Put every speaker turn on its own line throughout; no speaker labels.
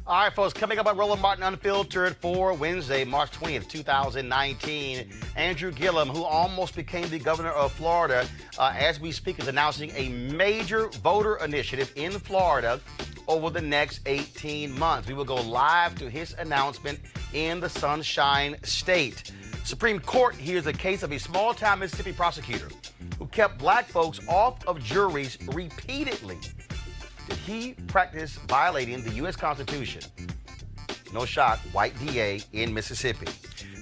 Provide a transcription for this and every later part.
All right, folks, coming up on Roland Martin Unfiltered for Wednesday, March 20th, 2019. Andrew Gillum, who almost became the governor of Florida, as we speak, is announcing a major voter initiative in Florida over the next 18 months. We will go live to his announcement in the Sunshine State. Supreme Court hears a case of a small-town Mississippi prosecutor who kept black folks off of juries repeatedly. Did he practice violating the U.S. Constitution? No shock, white DA in Mississippi.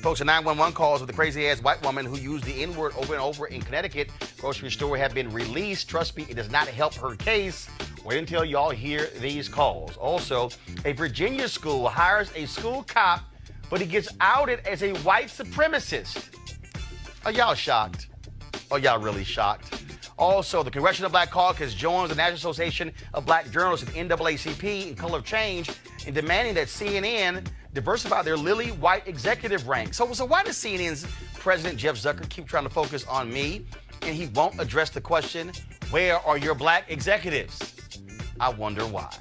Folks, a 911 calls with a crazy-ass white woman who used the N-word over and over in Connecticut grocery store have been released. Trust me, it does not help her case. Wait until y'all hear these calls. Also, a Virginia school hires a school cop, but he gets outed as a white supremacist. Are y'all shocked? Are y'all really shocked? Also, the Congressional Black Caucus joins the National Association of Black Journalists and NAACP in Color of Change in demanding that CNN diversify their lily white executive rank. So why does CNN's President Jeff Zucker keep trying to focus on me and he won't address the question, where are your black executives? I wonder why.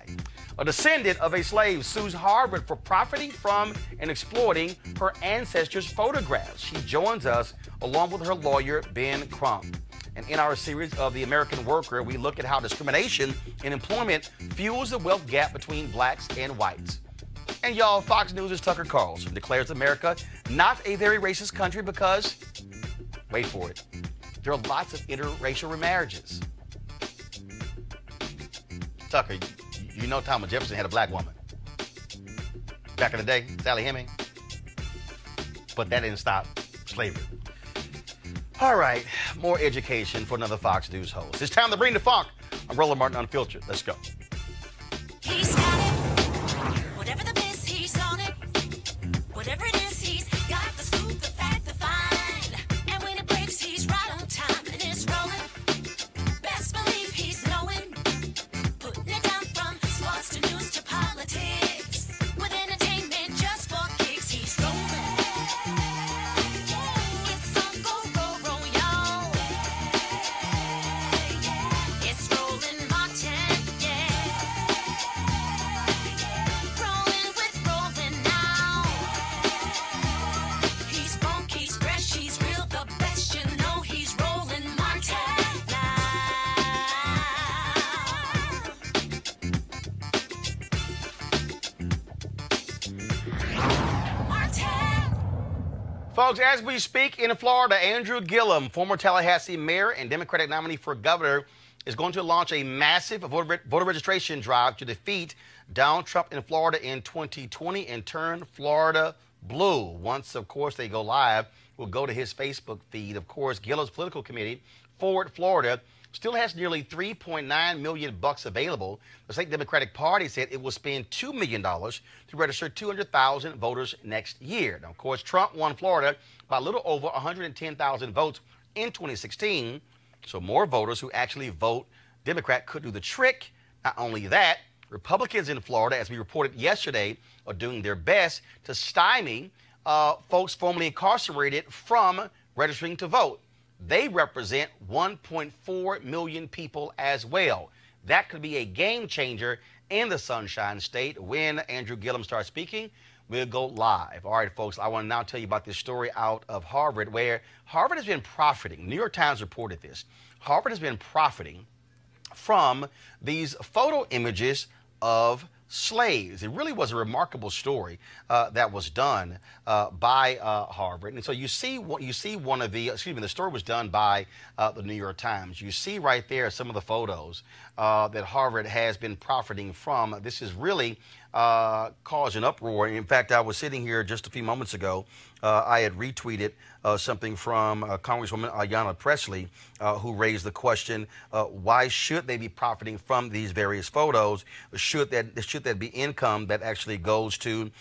A descendant of a slave sues Harvard for profiting from and exploiting her ancestors' photographs. She joins us along with her lawyer, Ben Crump. And in our series of The American Worker, we look at how discrimination in employment fuels the wealth gap between blacks and whites. And y'all, Fox News' Tucker Carlson declares America not a very racist country because, wait for it, there are lots of interracial remarriages. Tucker, you know Thomas Jefferson had a black woman. Back in the day, Sally Heming. But that didn't stop slavery. All right, more education for another Fox News host. It's time to bring the funk. I'm Roland Martin Unfiltered. Let's go.
He's got it. Whatever the miss, he's on it. Whatever it is, he's got the scoop, the fact, the find. And when it breaks, he's right on time and it's rolling. Best believe he's knowing. Putting it down from sports to news to politics. With entertainment just for kicks, he's rolling.
Folks, as we speak in Florida, Andrew Gillum, former Tallahassee mayor and Democratic nominee for governor, is going to launch a massive voter registration drive to defeat Donald Trump in Florida in 2020 and turn Florida blue. Once, of course, they go live, we'll go to his Facebook feed. Of course, Gillum's political committee, Forward Florida, still has nearly $3.9 million available. The state Democratic Party said it will spend $2 million to register 200,000 voters next year. Now, of course, Trump won Florida by a little over 110,000 votes in 2016. So more voters who actually vote Democrat could do the trick. Not only that, Republicans in Florida, as we reported yesterday, are doing their best to stymie folks formerly incarcerated from registering to vote. They represent 1.4 million people as well. That could be a game changer in the Sunshine State. When Andrew Gillum starts speaking, we'll go live. All right, folks, I want to now tell you about this story out of Harvard, where Harvard has been profiting. New York Times reported this. Harvard has been profiting from these photo images of slaves. It really was a remarkable story that was done by Harvard. And so you see one of the, the story was done by the New York Times. You see right there some of the photos that Harvard has been profiting from. This is really caused an uproar. In fact, I was sitting here just a few moments ago. I had retweeted something from Congresswoman Ayanna Pressley, who raised the question, why should they be profiting from these various photos? Should that be income that actually goes to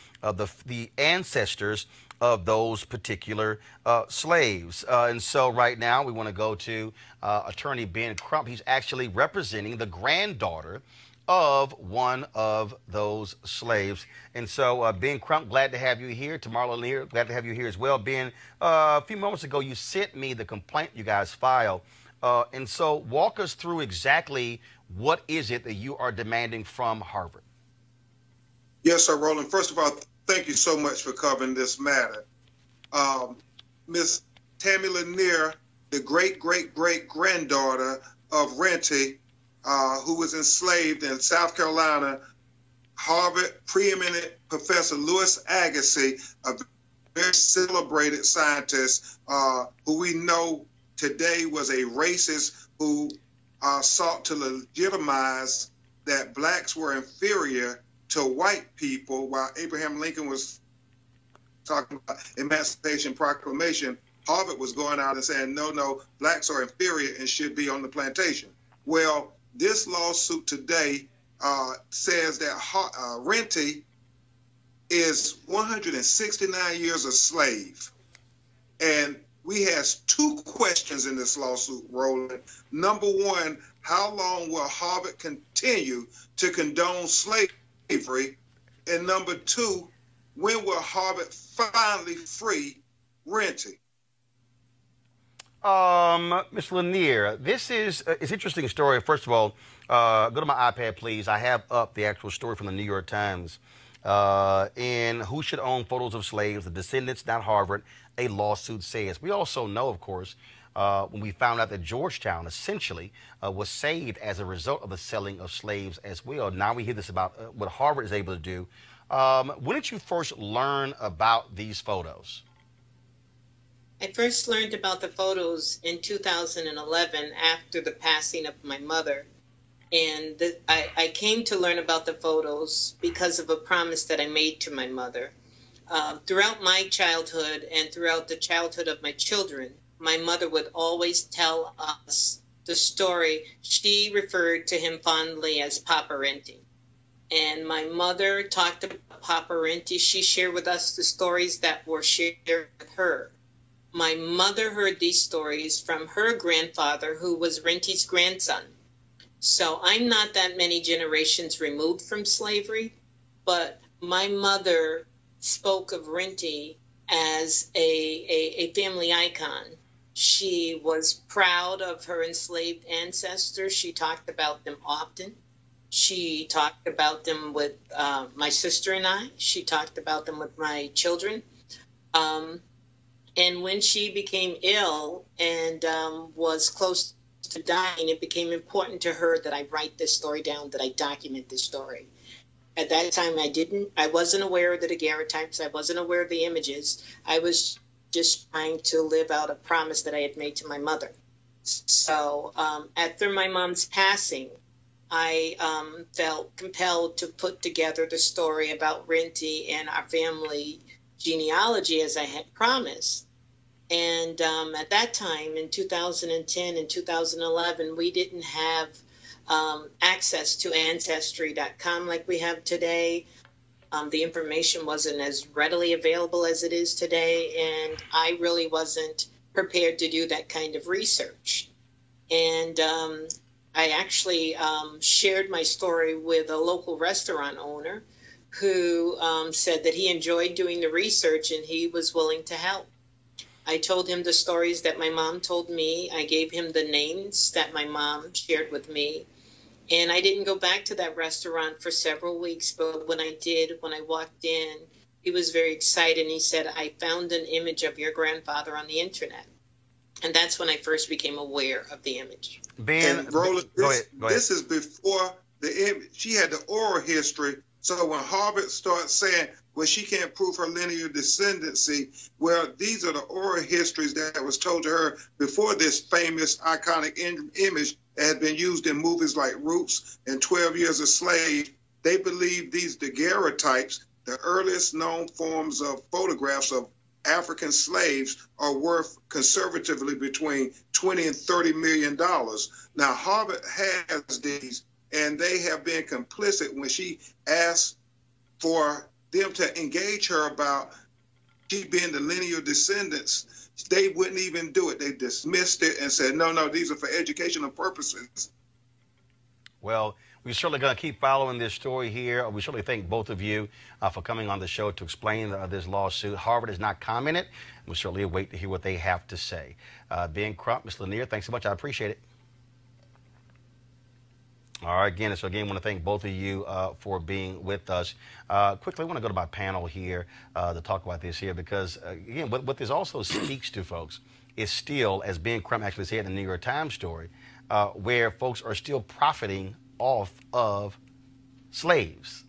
the ancestors of those particular slaves? And so right now we want to go to Attorney Ben Crump. He's actually representing the granddaughter of one of those slaves. And so, Ben Crump, glad to have you here. Tamara Lanier, glad to have you here as well. Ben, a few moments ago, you sent me the complaint you guys filed. And so walk us through exactly what is it that you are demanding from Harvard?
Yes, sir, Roland. First of all, thank you so much for covering this matter. Miss Tammy Lanier, the great-great-great-granddaughter of Renty, who was enslaved in South Carolina, Harvard preeminent Professor Louis Agassiz, a very celebrated scientist who we know today was a racist who sought to legitimize that blacks were inferior to white people while Abraham Lincoln was talking about Emancipation Proclamation. Harvard was going out and saying, no, blacks are inferior and should be on the plantation. Well, this lawsuit today says that Renty is 169 years a slave. And we has two questions in this lawsuit, Roland. Number one, how long will Harvard continue to condone slavery? And number two, when will Harvard finally free Renty?
Ms. Lanier, this is it's an interesting story. First of all, go to my iPad, please. I have up the actual story from the New York Times. In Who Should Own Photos of Slaves, the Descendants, not Harvard, a lawsuit says. We also know, of course, when we found out that Georgetown essentially was saved as a result of the selling of slaves as well. Now we hear this about what Harvard is able to do. When did you first learn about these photos?
I first learned about the photos in 2011 after the passing of my mother. And I came to learn about the photos because of a promise that I made to my mother. Throughout my childhood and throughout the childhood of my children, my mother would always tell us the story. She referred to him fondly as Papa Renty. And my mother talked about Papa Renty. She shared with us the stories that were shared with her. My mother heard these stories from her grandfather, who was Renty's grandson. So I'm not that many generations removed from slavery, but my mother spoke of Renty as a family icon. She was proud of her enslaved ancestors. She talked about them often. She talked about them with my sister and I. She talked about them with my children. And when she became ill and was close to dying, it became important to her that I write this story down, that I document this story. At that time, I wasn't aware of the daguerreotypes. I wasn't aware of the images. I was just trying to live out a promise that I had made to my mother. So after my mom's passing, I felt compelled to put together the story about Renty and our family genealogy as I had promised. And at that time, in 2010 and 2011, we didn't have access to Ancestry.com like we have today. The information wasn't as readily available as it is today, and I really wasn't prepared to do that kind of research. And I actually shared my story with a local restaurant owner who said that he enjoyed doing the research and he was willing to help. I told him the stories that my mom told me. I gave him the names that my mom shared with me. And I didn't go back to that restaurant for several weeks, but when I did, when I walked in, he was very excited. And he said, I found an image of your grandfather on the internet. And that's when I first became aware of the image.
Ben,
and Roland,
go ahead.
This is before the image. She had the oral history. So when Harvard starts saying, well, she can't prove her linear descendancy, well, these are the oral histories that was told to her before this famous iconic image that had been used in movies like Roots and 12 Years a Slave. They believe these daguerreotypes, the earliest known forms of photographs of African slaves, are worth conservatively between $20 and $30 million. Now, Harvard has these, and they have been complicit when she asked for them to engage her about she being the lineal descendants. They wouldn't even do it. They dismissed it and said, no, these are for educational purposes.
Well, we're certainly going to keep following this story here. We certainly thank both of you for coming on the show to explain this lawsuit. Harvard has not commented. We certainly wait to hear what they have to say. Ben Crump, Ms. Lanier, thanks so much. I appreciate it. All right, again, so again, I want to thank both of you for being with us. Quickly, I want to go to my panel here to talk about this here because, again, what this also speaks to, folks, is still, as Ben Crump actually said in the New York Times story, where folks are still profiting off of slaves.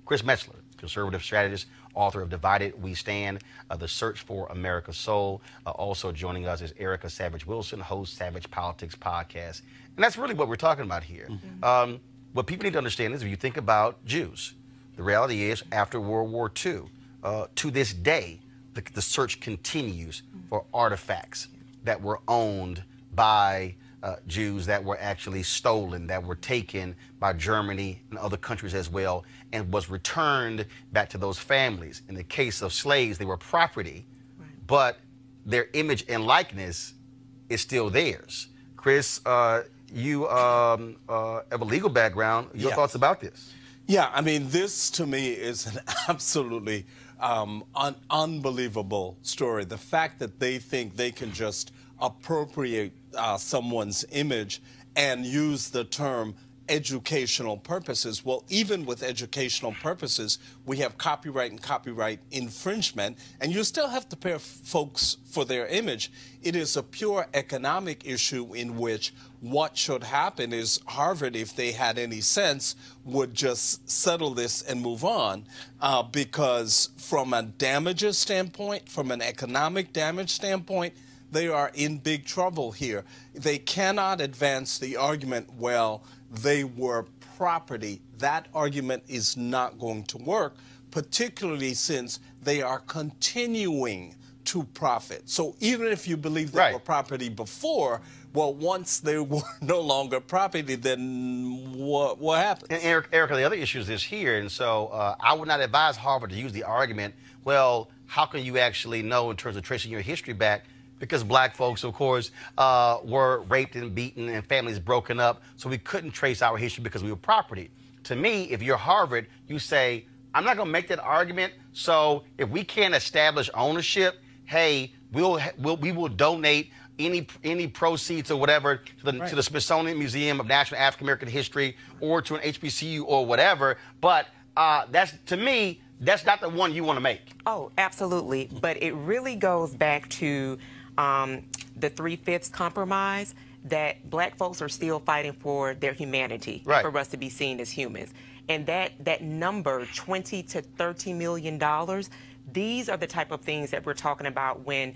Chris Metzler, conservative strategist, author of Divided We Stand, The Search for America's Soul. Also joining us is Erica Savage Wilson, host Savage Politics Podcast. And that's really what we're talking about here. Mm-hmm. What people need to understand is if you think about Jews, the reality is after World War II, to this day, the search continues for artifacts that were owned by Jews, that were actually stolen, that were taken by Germany and other countries as well, and was returned back to those families. In the case of slaves, they were property, but their image and likeness is still theirs. Chris, you have a legal background. Your thoughts about this?
Yeah, I mean, this to me is an absolutely unbelievable story. The fact that they think they can just appropriate someone's image and use the term educational purposes. Well, even with educational purposes, we have copyright and copyright infringement, and you still have to pay folks for their image. It is a pure economic issue in which what should happen is Harvard, if they had any sense, would just settle this and move on, because from a damages standpoint, from an economic damage standpoint, they are in big trouble here. They cannot advance the argument, well, they were property. That argument is not going to work, particularly since they are continuing to profit. So even if you believe they were property before, well, once they were no longer property, then what happens?
And Erica, the other issue is this here, and so I would not advise Harvard to use the argument, well, how can you actually know in terms of tracing your history back? Because black folks, of course, were raped and beaten and families broken up, so we couldn't trace our history because we were property. To me, if you're Harvard, you say, I'm not going to make that argument, so if we can't establish ownership, hey, we will donate any proceeds or whatever to the Smithsonian Museum of National African American History or to an HBCU or whatever, but that's, to me, that's not the one you want to make.
Oh, absolutely, but it really goes back to the 3/5 compromise, that black folks are still fighting for their humanity, for us to be seen as humans. And that number, $20 to $30 million, these are the type of things that we're talking about when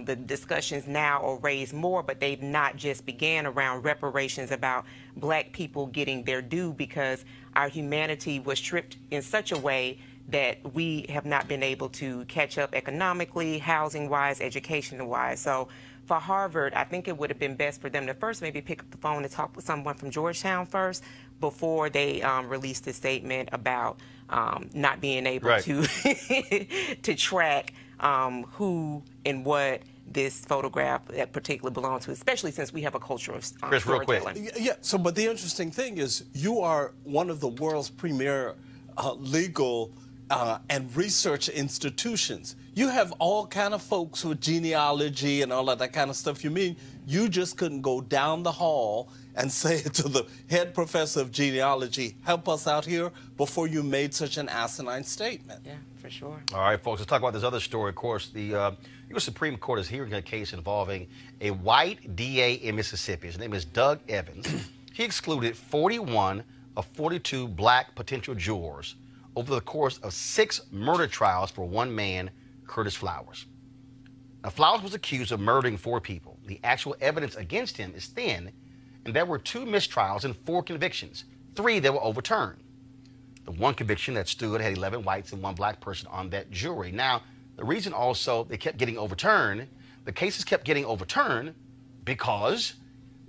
the discussions now are raised more, but they've not just began around reparations, about black people getting their due because our humanity was stripped in such a way that we have not been able to catch up economically, housing-wise, education-wise. So for Harvard, I think it would have been best for them to first maybe pick up the phone and talk with someone from Georgetown first before they released a statement about not being able to to track who and what this photograph that particularly belongs to, especially since we have a culture of
Chris, real quick.
Yeah, so but the interesting thing is you are one of the world's premier legal and research institutions. You have all kind of folks with genealogy and all of that kind of stuff. You mean you just couldn't go down the hall and say to the head professor of genealogy, help us out here, before you made such an asinine statement?
Yeah, for sure.
All right, folks, let's talk about this other story. Of course, the U.S. Supreme Court is hearing a case involving a white DA in Mississippi. His name is Doug Evans. He excluded 41 of 42 black potential jurors over the course of 6 murder trials for one man, Curtis Flowers. Now, Flowers was accused of murdering 4 people. The actual evidence against him is thin, and there were 2 mistrials and 4 convictions, 3 that were overturned. The one conviction that stood had 11 whites and 1 black person on that jury. Now, the reason also they kept getting overturned, the cases kept getting overturned because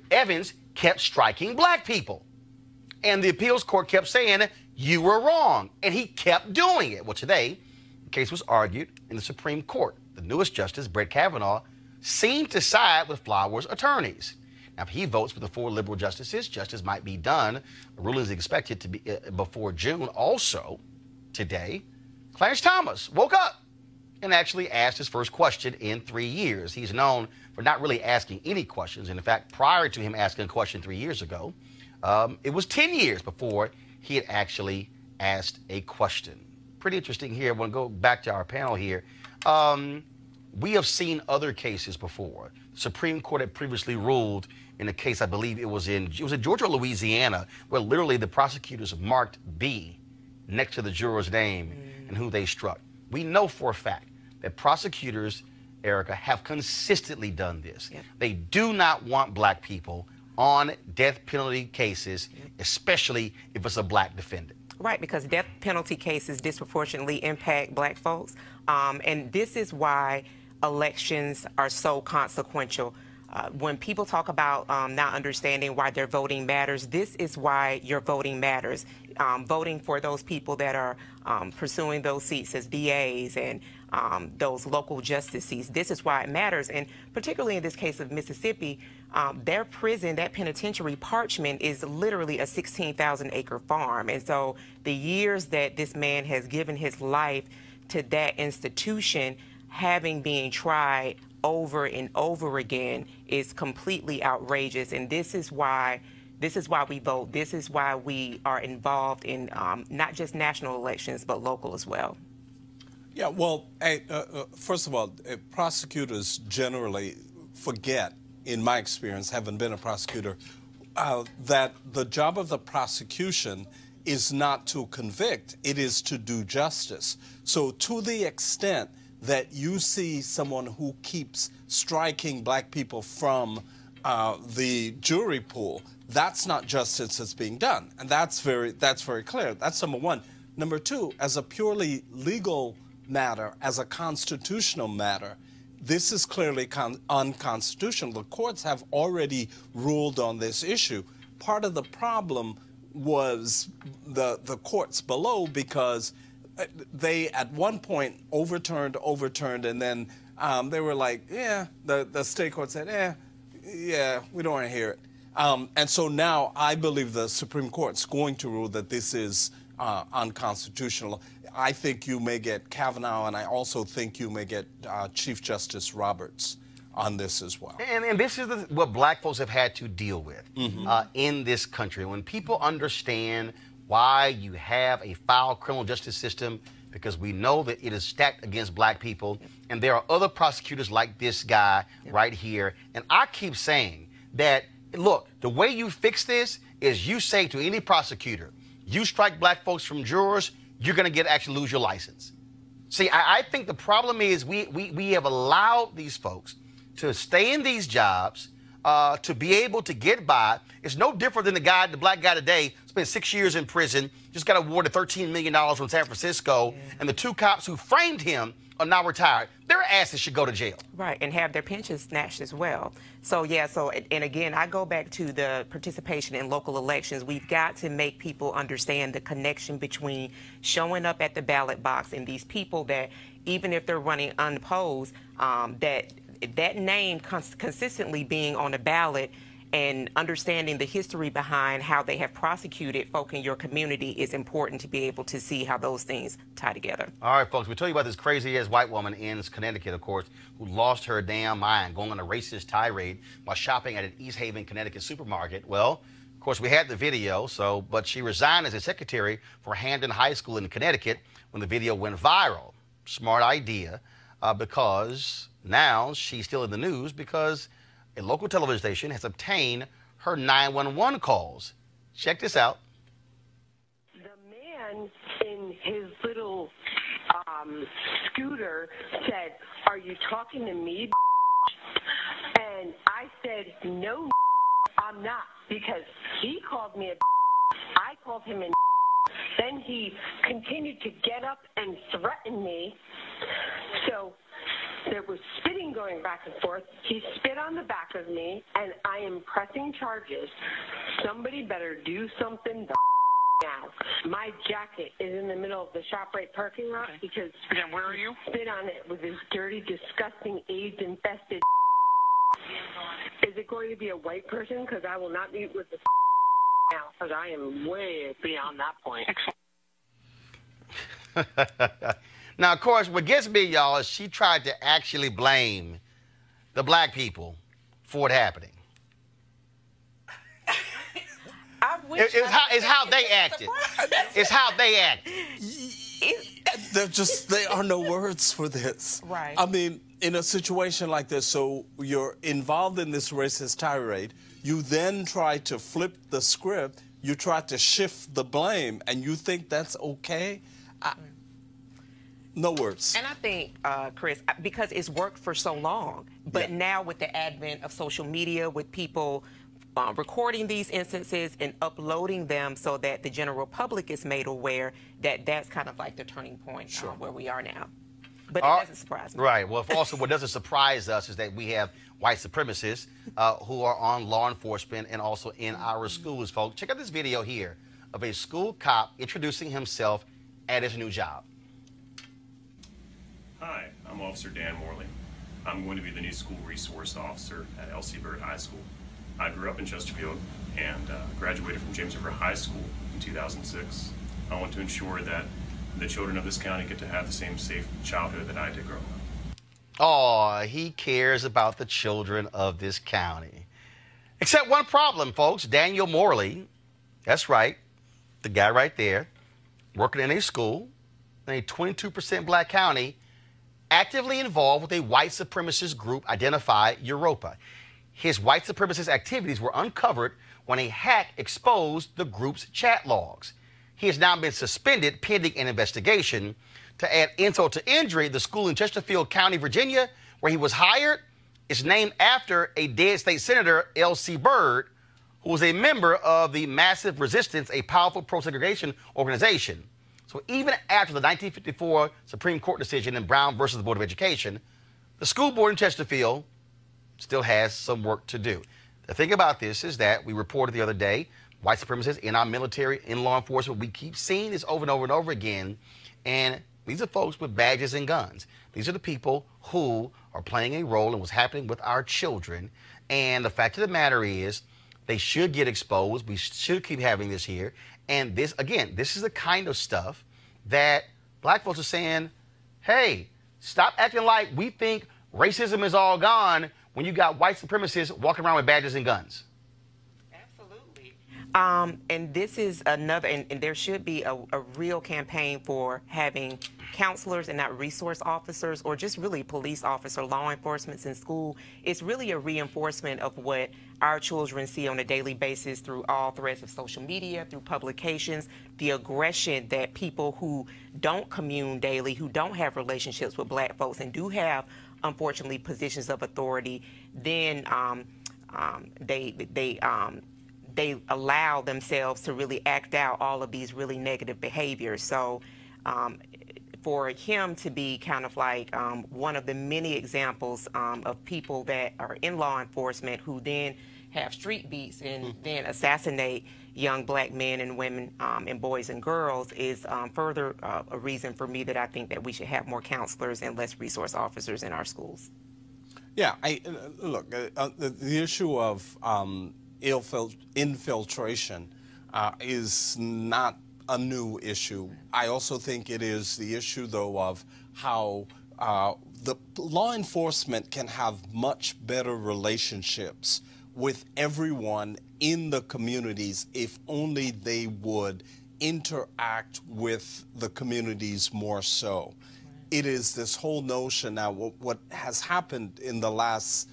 Evans kept striking black people. And the appeals court kept saying, you were wrong. And he kept doing it. Well, today, the case was argued in the Supreme Court. The newest justice, Brett Kavanaugh, seemed to side with Flowers' attorneys. Now, if he votes for the 4 liberal justices, justice might be done. The ruling is expected to be before June. Also, today, Clarence Thomas woke up and actually asked his first question in 3 years. He's known for not really asking any questions. And in fact, prior to him asking a question 3 years ago, It was 10 years before he had actually asked a question. Pretty interesting here. I want to go back to our panel here. We have seen other cases before. The Supreme Court had previously ruled in a case, I believe it was in Georgia or Louisiana, where literally the prosecutors marked B next to the juror's name and who they struck. We know for a fact that prosecutors, Erica, have consistently done this. Yep. They do not want black people on death penalty cases, especially if it's a black defendant.
Right, because death penalty cases disproportionately impact black folks. And this is why elections are so consequential. When people talk about not understanding why their voting matters, this is why your voting matters. Voting for those people that are pursuing those seats as DAs and those local justice seats, this is why it matters. And particularly in this case of Mississippi, their prison, that penitentiary, Parchment, is literally a 16,000-acre farm. And so the years that this man has given his life to that institution, having been tried over and over again, is completely outrageous. And this is why we vote. This is why we are involved in not just national elections, but local as well.
Yeah, well, first of all, prosecutors generally forget, in my experience, having been a prosecutor, that the job of the prosecution is not to convict, it is to do justice. So to the extent that you see someone who keeps striking black people from the jury pool, that's not justice that's being done. And that's very clear. That's number one. Number two, as a purely legal matter, as a constitutional matter, this is clearly unconstitutional. The courts have already ruled on this issue. Part of the problem was the courts below, because they at one point overturned, and then they were like, yeah, the state court said, yeah, we don't want to hear it. And so now I believe the Supreme Court's going to rule that this is unconstitutional. I think you may get Kavanaugh, and I also think you may get Chief Justice Roberts on this as well.
And this is what black folks have had to deal with in this country. When people understand why you have a foul criminal justice system, because we know that it is stacked against black people, and there are other prosecutors like this guy right here. And I keep saying that, look, the way you fix this is you say to any prosecutor, you strike black folks from jurors, you're going to actually lose your license. See, I think the problem is we have allowed these folks to stay in these jobs, to be able to get by. It's no different than the black guy today, spent 6 years in prison, just got awarded $13 million from San Francisco, and the two cops who framed him are now retired. Their asses should go to jail.
Right, and have their pensions snatched as well. So, yeah, and again, I go back to the participation in local elections. We've got to make people understand the connection between showing up at the ballot box and these people that, even if they're running unopposed, that name consistently being on the ballot, and understanding the history behind how they have prosecuted folk in your community is important to be able to see how those things tie together. All
right, folks, we tell you about this crazy-ass white woman in Connecticut, of course, who lost her damn mind going on a racist tirade while shopping at an East Haven, Connecticut supermarket. Well, of course, we had the video, but she resigned as a secretary for Hamden High School in Connecticut when the video went viral. Smart idea, because now she's still in the news because a local television station has obtained her 911 calls. Check this out.
The man in his little scooter said, "Are you talking to me?" And I said, "No, I'm not," because he called me a I called him a Then he continued to get up and threaten me. So there was spitting going back and forth. He spit on the back of me, and I am pressing charges. Somebody better do something now. My jacket is in the middle of the ShopRite parking lot because
again, where are you?
Spit on it with this dirty, disgusting, AIDS-infested. Is it going to be a white person? Because I will not meet with the now, because I am way beyond that point.
Now, of course, what gets me, y'all, is she tried to actually blame the black people for it happening. It's how they acted. It's how they acted.
There are no words for this.
Right.
I mean, in a situation like this, so you're involved in this racist tirade, you then try to flip the script, you try to shift the blame, and you think that's okay? No words.
And I think, Chris, because it's worked for so long, but now with the advent of social media, with people recording these instances and uploading them so that the general public is made aware, that's kind of like the turning point where we are now. But it doesn't surprise me.
Right. Well, also what doesn't surprise us is that we have white supremacists who are on law enforcement and also in our schools, folks. Check out this video here of a school cop introducing himself at his new job.
Hi, I'm Officer Dan Morley. I'm going to be the new school resource officer at L.C. Byrd High School. I grew up in Chesterfield and graduated from James River High School in 2006. I want to ensure that the children of this county get to have the same safe childhood that I did growing up.
Oh, he cares about the children of this county. Except one problem, folks. Daniel Morley, that's right, the guy right there, working in a school in a 22% black county, actively involved with a white supremacist group identified Europa. His white supremacist activities were uncovered when a hack exposed the group's chat logs. He has now been suspended pending an investigation. To add insult to injury, the school in Chesterfield County, Virginia, where he was hired, is named after a dead state senator, L.C. Byrd, who was a member of the Massive Resistance, a powerful pro-segregation organization. So even after the 1954 Supreme Court decision in Brown versus the Board of Education, the school board in Chesterfield still has some work to do. The thing about this is that we reported the other day, white supremacists in our military, in law enforcement, we keep seeing this over and over and over again. And these are folks with badges and guns. These are the people who are playing a role in what's happening with our children. And the fact of the matter is, they should get exposed. We should keep having this here. And this, again, this is the kind of stuff that black folks are saying, hey, stop acting like we think racism is all gone when you got white supremacists walking around with badges and guns.
Absolutely. And this is another, and there should be a real campaign for having counselors and not resource officers, or just really police officer, law enforcement in school. It's really a reinforcement of what our children see on a daily basis through all threads of social media, through publications, the aggression that people who don't commune daily, who don't have relationships with black folks and do have, unfortunately, positions of authority, then they allow themselves to really act out all of these really negative behaviors. So for him to be kind of like one of the many examples of people that are in law enforcement who then have street beats and then assassinate young black men and women and boys and girls is further a reason for me that I think that we should have more counselors and less resource officers in our schools.
Yeah, look, the issue of infiltration is not a new issue. I also think it is the issue, though, of how the law enforcement can have much better relationships with everyone in the communities if only they would interact with the communities more so. It is this whole notion now, what has happened in the last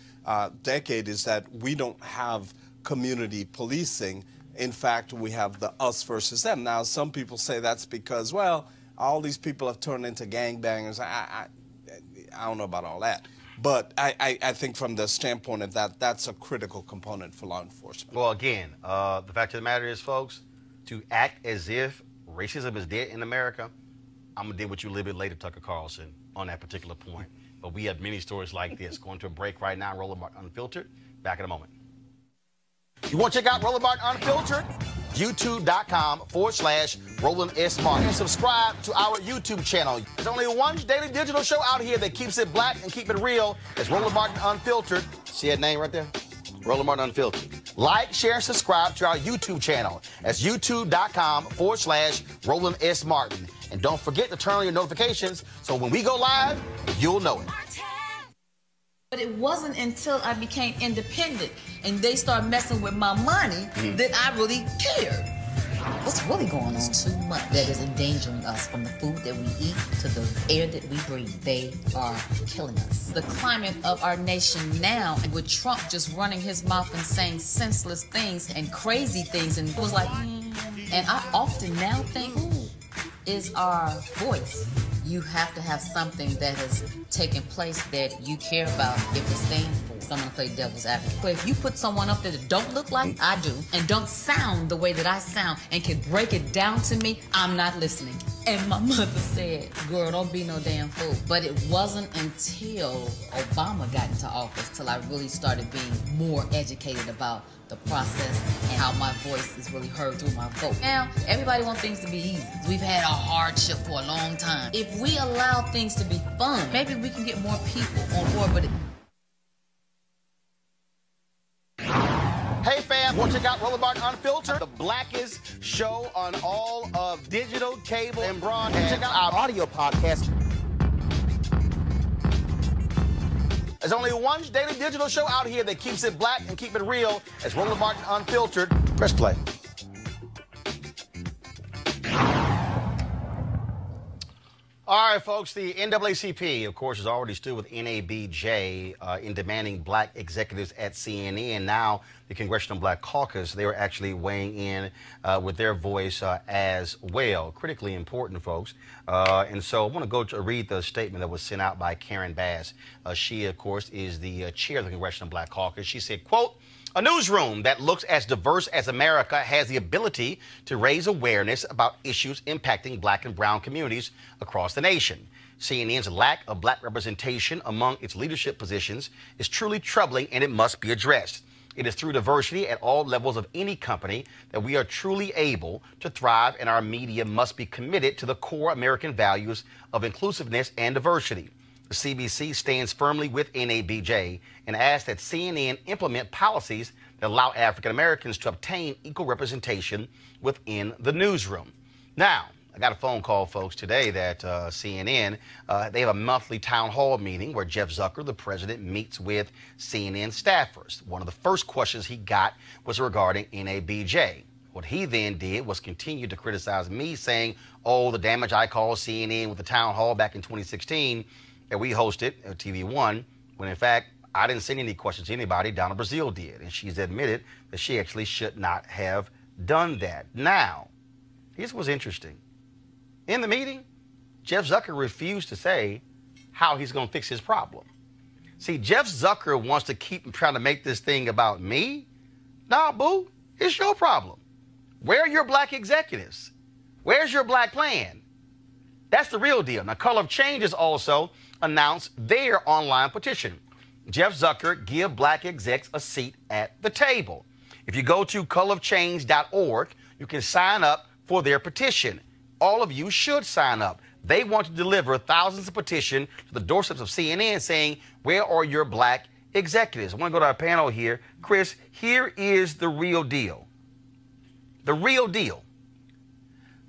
decade is that we don't have community policing. In fact, we have the us versus them. Now, some people say that's because, well, all these people have turned into gangbangers. I don't know about all that. But I think from the standpoint of that's a critical component for law enforcement.
Well, again, the fact of the matter is, folks, to act as if racism is dead in America, I'm going to deal with you a little bit later, Tucker Carlson, on that particular point. But we have many stories like this. Going to a break right now, Roland Martin Unfiltered. Back in a moment. You want to check out Roland Martin Unfiltered? YouTube.com/Roland S. Martin. And subscribe to our YouTube channel. There's only one daily digital show out here that keeps it black and keep it real. It's Roland Martin Unfiltered. See that name right there? Roland Martin Unfiltered. Like, share, and subscribe to our YouTube channel. That's YouTube.com/Roland S. Martin. And don't forget to turn on your notifications so when we go live, you'll know it.
But it wasn't until I became independent and they started messing with my money that I really cared. What's really going on? It's too much that is endangering us, from the food that we eat to the air that we breathe. They are killing us. The climate of our nation now, with Trump just running his mouth and saying senseless things and crazy things, and it was like, and I often now think, who is our voice? You have to have something that has taken place that you care about if it stands for. So I'm gonna play devil's advocate. But if you put someone up there that don't look like I do and don't sound the way that I sound and can break it down to me, I'm not listening. And my mother said, girl, don't be no damn fool. But it wasn't until Obama got into office till I really started being more educated about the process and how my voice is really heard through my vote. Now, everybody wants things to be easy. We've had a hardship for a long time. If we allow things to be fun, maybe we can get more people on board with it.
Hey fam, want to check out Roland Unfiltered, the blackest show on all of digital, cable, and broadcast. Check out our audio podcast. There's only one daily digital show out here that keeps it black and keep it real. It's Roland Martin Unfiltered. Press play. All right, folks, the NAACP, of course, has already stood with NABJ in demanding black executives at CNN. Now, the Congressional Black Caucus, they are actually weighing in with their voice as well. Critically important, folks. And so I want to go to read the statement that was sent out by Karen Bass. She, of course, is the chair of the Congressional Black Caucus. She said, quote, "A newsroom that looks as diverse as America has the ability to raise awareness about issues impacting black and brown communities across the nation. CNN's lack of black representation among its leadership positions is truly troubling, and it must be addressed. It is through diversity at all levels of any company that we are truly able to thrive, and our media must be committed to the core American values of inclusiveness and diversity. The CBC stands firmly with NABJ and asks that CNN implement policies that allow African Americans to obtain equal representation within the newsroom." Now, I got a phone call, folks, today that CNN, they have a monthly town hall meeting where Jeff Zucker, the president, meets with CNN staffers. One of the first questions he got was regarding NABJ. What he then did was continue to criticize me, saying, oh, the damage I caused CNN with the town hall back in 2016 that we hosted at TV1, when in fact, I didn't send any questions to anybody. Donna Brazile did, and she's admitted that she actually should not have done that. Now, here's what's interesting. In the meeting, Jeff Zucker refused to say how he's going to fix his problem. See, Jeff Zucker wants to keep trying to make this thing about me. Nah, boo, it's your problem. Where are your black executives? Where's your black plan? That's the real deal. Now, Color of Change has also announced their online petition. Jeff Zucker, give black execs a seat at the table. If you go to colorofchange.org, you can sign up for their petition. All of you should sign up. They want to deliver thousands of petitions to the doorsteps of CNN saying, where are your black executives? I want to go to our panel here. Chris, here is the real deal. The real deal.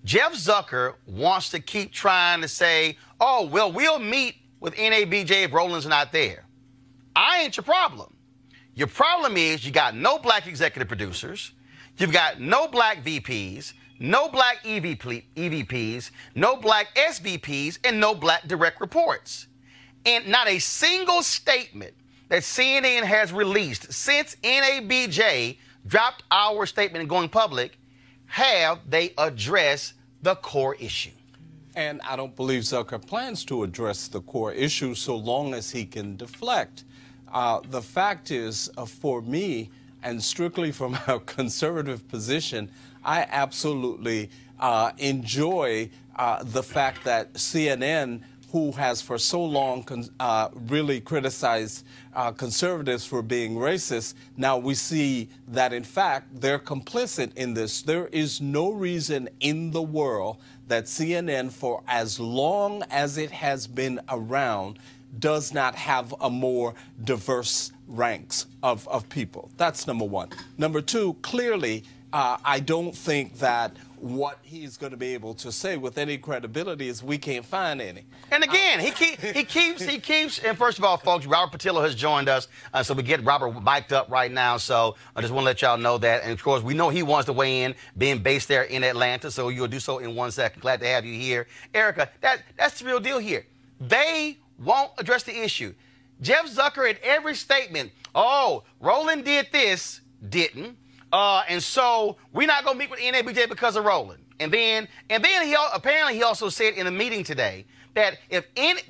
Jeff Zucker wants to keep trying to say, oh, well, we'll meet with NABJ if Roland's not there. I ain't your problem. Your problem is you got no black executive producers. You've got no black VPs, no black EVPs, no black SVPs, and no black direct reports. And not a single statement that CNN has released since NABJ dropped our statement and going public have they addressed the core issue.
And I don't believe Zucker plans to address the core issue so long as he can deflect. The fact is, for me, and strictly from a conservative position, I absolutely enjoy the fact that CNN, who has for so long really criticized conservatives for being racist, now we see that, in fact, they're complicit in this. There is no reason in the world that CNN, for as long as it has been around, does not have a more diverse ranks of people. That's number one. Number two, clearly, I don't think that what he's going to be able to say with any credibility is we can't find any.
And again, he keeps. And first of all, folks, Robert Patillo has joined us, so we get Robert mic'd up right now. So I just want to let y'all know that. And of course, we know he wants to weigh in, being based there in Atlanta. So you'll do so in 1 second. Glad to have you here, Erica. That's the real deal here. They won't address the issue. Jeff Zucker in every statement, oh, Roland did this, didn't. And so we're not going to meet with NABJ because of Roland. And then he apparently he also said in a meeting today that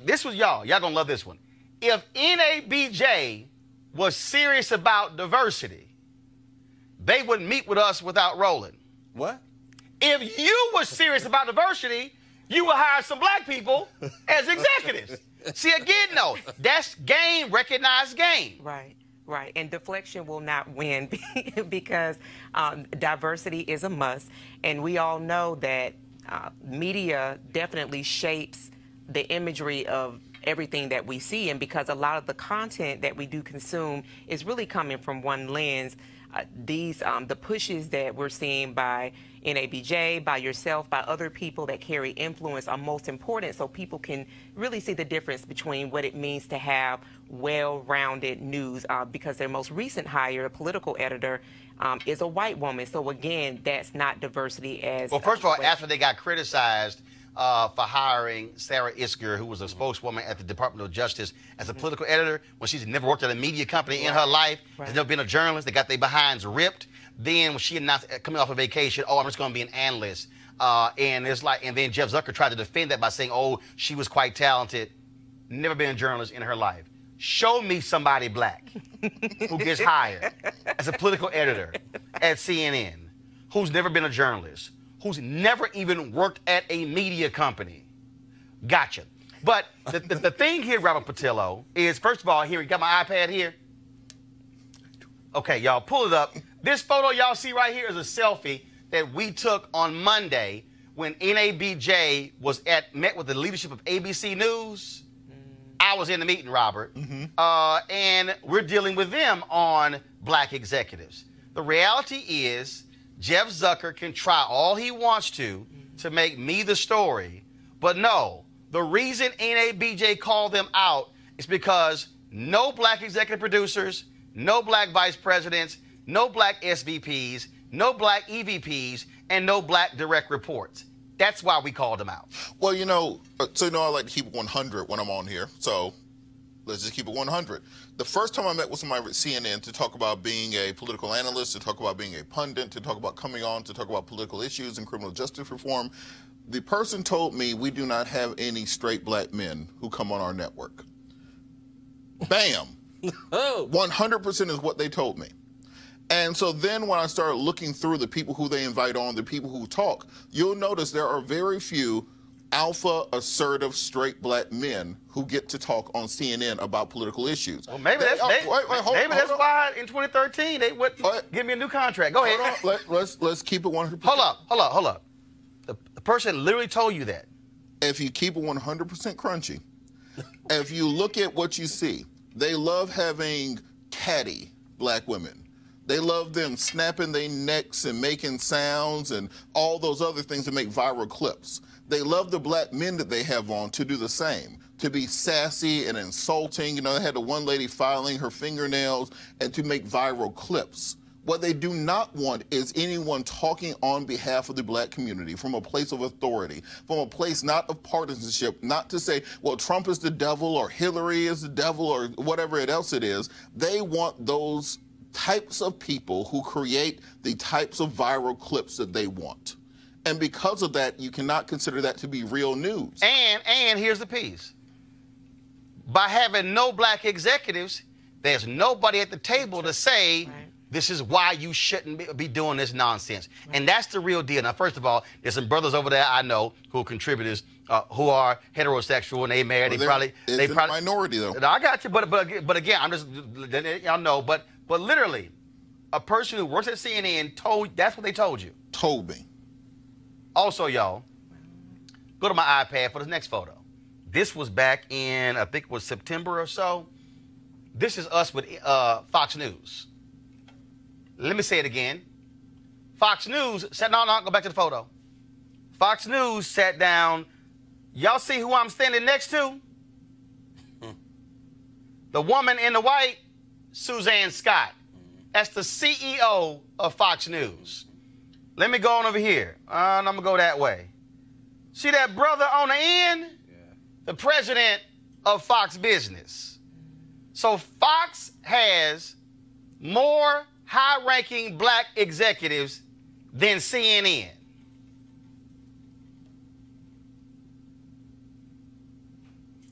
this was y'all going to love this one. If NABJ was serious about diversity, they wouldn't meet with us without Roland.
What?
If you were serious about diversity, you would hire some black people as executives. See, again, no, that's game, recognized game.
Right. Right, and deflection will not win because diversity is a must, and we all know that media definitely shapes the imagery of everything that we see, and because a lot of the content that we do consume is really coming from one lens, the pushes that we're seeing by NABJ, by yourself, by other people that carry influence are most important so people can really see the difference between what it means to have well-rounded news because their most recent hire, a political editor, is a white woman. So again, that's not diversity as
well. First of all, after they got criticized for hiring Sarah Isker, who was a spokeswoman at the Department of Justice as a political editor, when she's never worked at a media company in her life, has never been a journalist, they got their behinds ripped. Then when she announced coming off a vacation, oh, I'm just going to be an analyst, and then Jeff Zucker tried to defend that by saying, oh, she was quite talented, never been a journalist in her life. Show me somebody black who gets hired as a political editor at CNN, who's never been a journalist, who's never even worked at a media company. Gotcha. But the thing here, Robert Patillo, is, first of all, here, you got my iPad here? Okay, y'all, pull it up. This photo y'all see right here is a selfie that we took on Monday when NABJ met with the leadership of ABC News. I was in the meeting, Robert, and we're dealing with them on black executives. The reality is Jeff Zucker can try all he wants to make me the story, but no, the reason NABJ called them out is because no black executive producers, no black vice presidents, no black SVPs, no black EVPs, and no black direct reports. That's why we called them out.
Well, I like to keep it 100 when I'm on here, so let's just keep it 100. The first time I met with somebody at CNN to talk about being a political analyst, to talk about being a pundit, to talk about coming on, to talk about political issues and criminal justice reform, the person told me we do not have any straight black men who come on our network. Bam! 100% is what they told me. And so then when I started looking through the people who they invite on, the people who talk, you'll notice there are very few alpha, assertive, straight black men who get to talk on CNN about political issues.
Well, maybe that's why in 2013 they wouldn't give me a new contract. Go ahead.
Let's keep it 100%.
Hold up. The person literally told you that.
If you keep it 100% crunchy, if you look at what you see, they love having catty black women. They love them snapping their necks and making sounds and all those other things to make viral clips. They love the black men that they have on to do the same, to be sassy and insulting. They had the one lady filing her fingernails and to make viral clips. What they do not want is anyone talking on behalf of the black community from a place of authority, from a place not of partisanship, not to say, well, Trump is the devil or Hillary is the devil or whatever else it is. They want those types of people who create the types of viral clips that they want. And because of that, you cannot consider that to be real news.
And here's the piece. By having no black executives, there's nobody at the table to say, this is why you shouldn't be doing this nonsense. And that's the real deal. Now, first of all, there's some brothers over there I know who are contributors who are heterosexual and they married.
Well, they probably minority though.
I got you, but again, I'm just y'all know. But literally, a person who works at CNN that's what they told you.
Told me.
Also, y'all, go to my iPad for the next photo. This was back in, I think it was September or so. This is us with Fox News. Let me say it again. Fox News said, no, go back to the photo. Fox News sat down. Y'all see who I'm standing next to? The woman in the white, Suzanne Scott. That's the CEO of Fox News. Let me go on over here. I'm going to go that way. See that brother on the end? Yeah. The president of Fox Business. So Fox has more high-ranking black executives than CNN.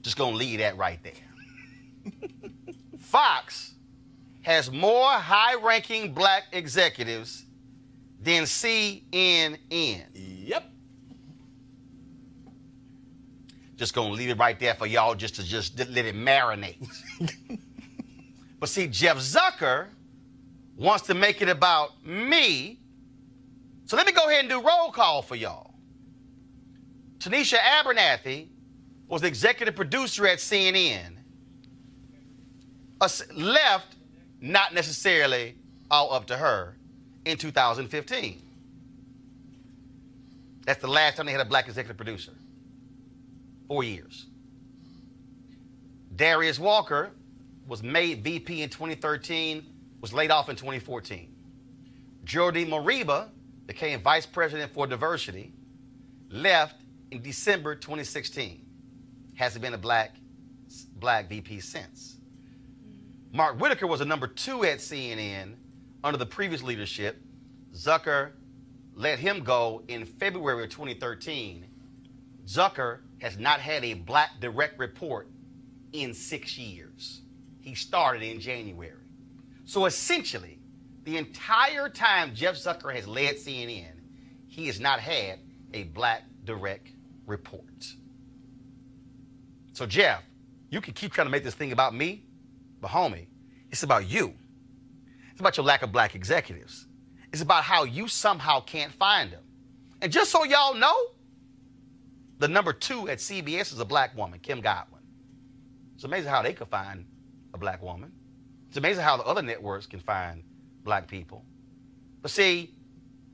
Just going to leave that right there. Fox has more high-ranking black executives than CNN.
Yep.
Just gonna leave it right there for y'all just to let it marinate. But see, Jeff Zucker wants to make it about me. So let me go ahead and do roll call for y'all. Tanisha Abernathy was the executive producer at CNN. Left, not necessarily all up to her, in 2015. That's the last time they had a black executive producer. 4 years. Darius Walker was made VP in 2013, was laid off in 2014. Geraldine Moriba became vice president for diversity, left in December 2016. Hasn't been a black VP since. Mark Whitaker was a number 2 at CNN under the previous leadership. Zucker let him go in February of 2013. Zucker has not had a black direct report in 6 years. He started in January. So essentially, the entire time Jeff Zucker has led CNN, he has not had a black direct report. So Jeff, you can keep trying to make this thing about me, but homie, it's about you. It's about your lack of black executives. It's about how you somehow can't find them. And just so y'all know, the number 2 at CBS is a black woman, Kim Godwin. It's amazing how they could find a black woman. It's amazing how the other networks can find black people. But see,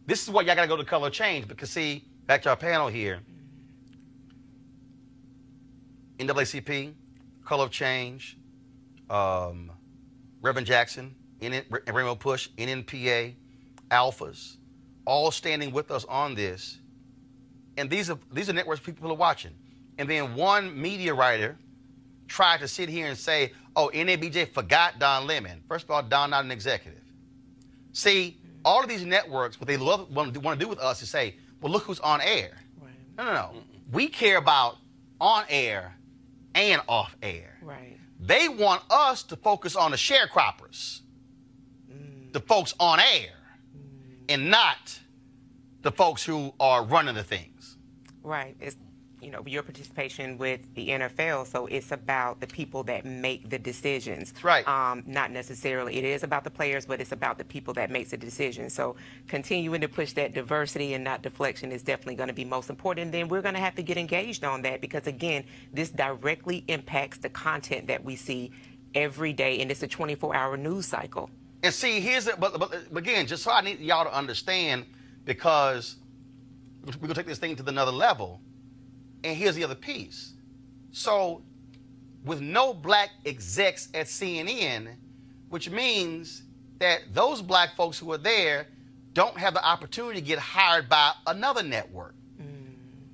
this is why y'all got to go to Color Change, because see, back to our panel here, NAACP, Color Change, Reverend Jackson, Rainbow Push, NNPA, Alphas, all standing with us on this. And these are networks people are watching. And then one media writer tried to sit here and say, oh, NABJ forgot Don Lemon. First of all, Don not an executive. See, all of these networks, what they want to do with us is say, well, look who's on air. Right. No. We care about on air and off air.
Right.
They want us to focus on the sharecroppers, the folks on air, and not the folks who are running the things.
Right. It's, your participation with the NFL, so it's about the people that make the decisions.
Right.
Not necessarily. It is about the players, but it's about the people that makes the decisions. So continuing to push that diversity and not deflection is definitely going to be most important. And then we're going to have to get engaged on that because, again, this directly impacts the content that we see every day, and it's a 24-hour news cycle.
And see, but again, just so I need y'all to understand, because we're going to take this thing to another level. And here's the other piece. So with no black execs at CNN, which means that those black folks who are there don't have the opportunity to get hired by another network.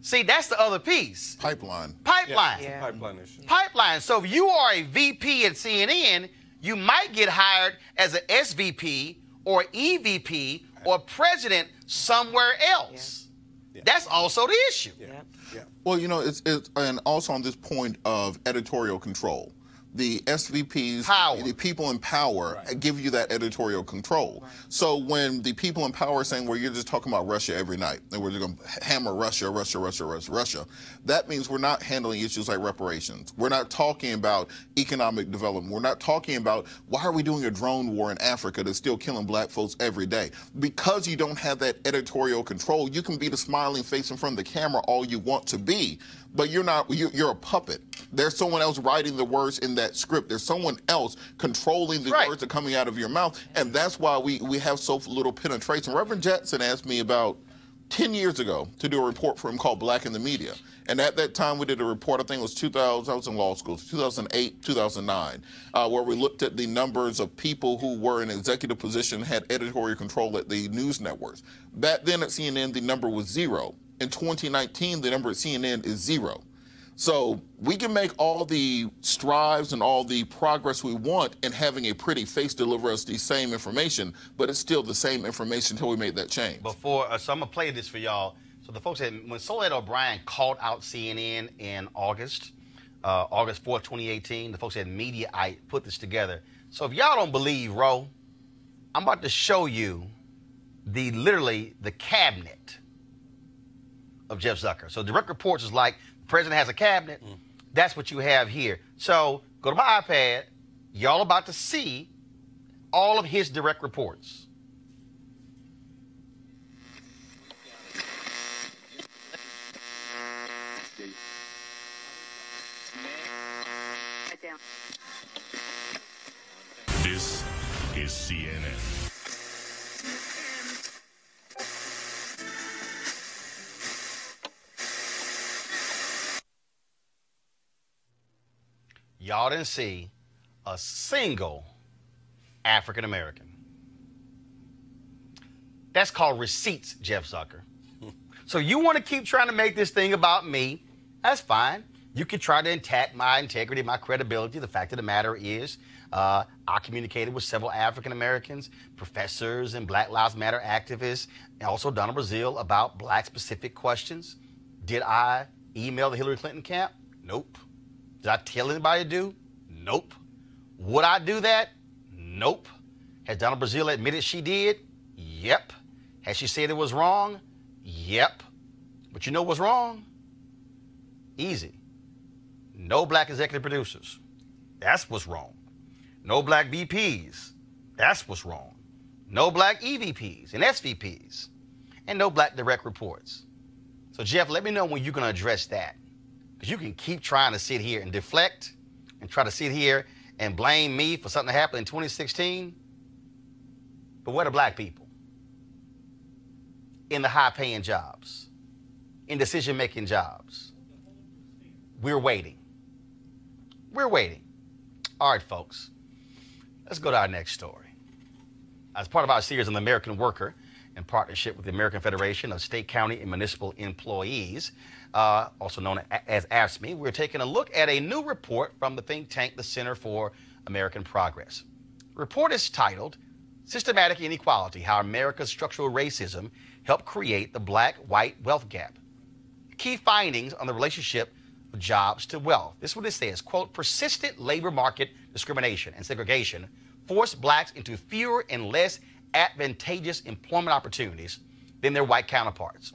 See, that's the other piece.
Pipeline.
Yeah.
Pipeline issue.
Pipeline. So if you are a VP at CNN, you might get hired as an SVP or EVP or president somewhere else. Yeah. That's also the issue.
Yeah.
Well, it's and also on this point of editorial control. The SVPs, the people in power, give you that editorial control. Right. So when the people in power are saying, well, you're just talking about Russia every night, and we're just going to hammer Russia, that means we're not handling issues like reparations. We're not talking about economic development. We're not talking about why are we doing a drone war in Africa that's still killing black folks every day. Because you don't have that editorial control, you can be the smiling face in front of the camera all you want to be, but you're not. You're a puppet. There's someone else writing the words in that script. There's someone else controlling the words that are coming out of your mouth, and that's why we have so little penetration. Reverend Jackson asked me about 10 years ago to do a report for him called Black in the Media. And at that time, we did a report, I think it was 2000, I was in law school, 2008, 2009, where we looked at the numbers of people who were in executive position, had editorial control at the news networks. Back then at CNN, the number was 0. In 2019, the number at CNN is 0. So we can make all the strives and all the progress we want in having a pretty face deliver us the same information, but it's still the same information until we make that change.
So I'm going to play this for y'all. So the folks said when Soledad O'Brien called out CNN in August 4th, 2018, the folks at Mediaite put this together. So if y'all don't believe Roe, I'm about to show you literally the cabinet of Jeff Zucker. So direct reports is like the president has a cabinet. That's what you have here. So go to my iPad. Y'all about to see all of his direct reports.
This is CNN.
Y'all didn't see a single African American. That's called receipts, Jeff Zucker. So you want to keep trying to make this thing about me, that's fine. You can try to attack my integrity, my credibility. The fact of the matter is, I communicated with several African Americans, professors and Black Lives Matter activists, and also Donna Brazile about black specific questions. Did I email the Hillary Clinton camp? Nope. Did I tell anybody to do? Nope. Would I do that? Nope. Has Donna Brazile admitted she did? Yep. Has she said it was wrong? Yep. But you know what's wrong? Easy. No black executive producers. That's what's wrong. No black VPs. That's what's wrong. No black EVPs and SVPs. And no black direct reports. So, Jeff, let me know when you're going to address that. Because you can keep trying to sit here and deflect and try to sit here and blame me for something that happened in 2016. But where are the black people? In the high-paying jobs, in decision-making jobs. We're waiting. We're waiting. All right, folks. Let's go to our next story. As part of our series on the American worker, in partnership with the American Federation of State, County, and Municipal Employees, also known as AFSCME, we're taking a look at a new report from the think tank, the Center for American Progress. The report is titled, Systematic Inequality, How America's Structural Racism Helped Create the Black-White Wealth Gap. Key findings on the relationship of jobs to wealth. This is what it says, quote, persistent labor market discrimination and segregation forced blacks into fewer and less advantageous employment opportunities than their white counterparts.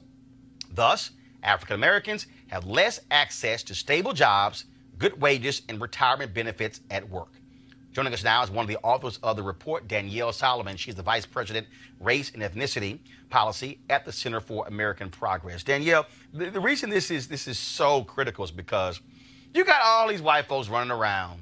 Thus, African Americans have less access to stable jobs, good wages, and retirement benefits at work. Joining us now is one of the authors of the report, Danielle Solomon. She's the Vice President, Race and Ethnicity Policy at the Center for American Progress. Danielle, the reason this is so critical is because you got all these white folks running around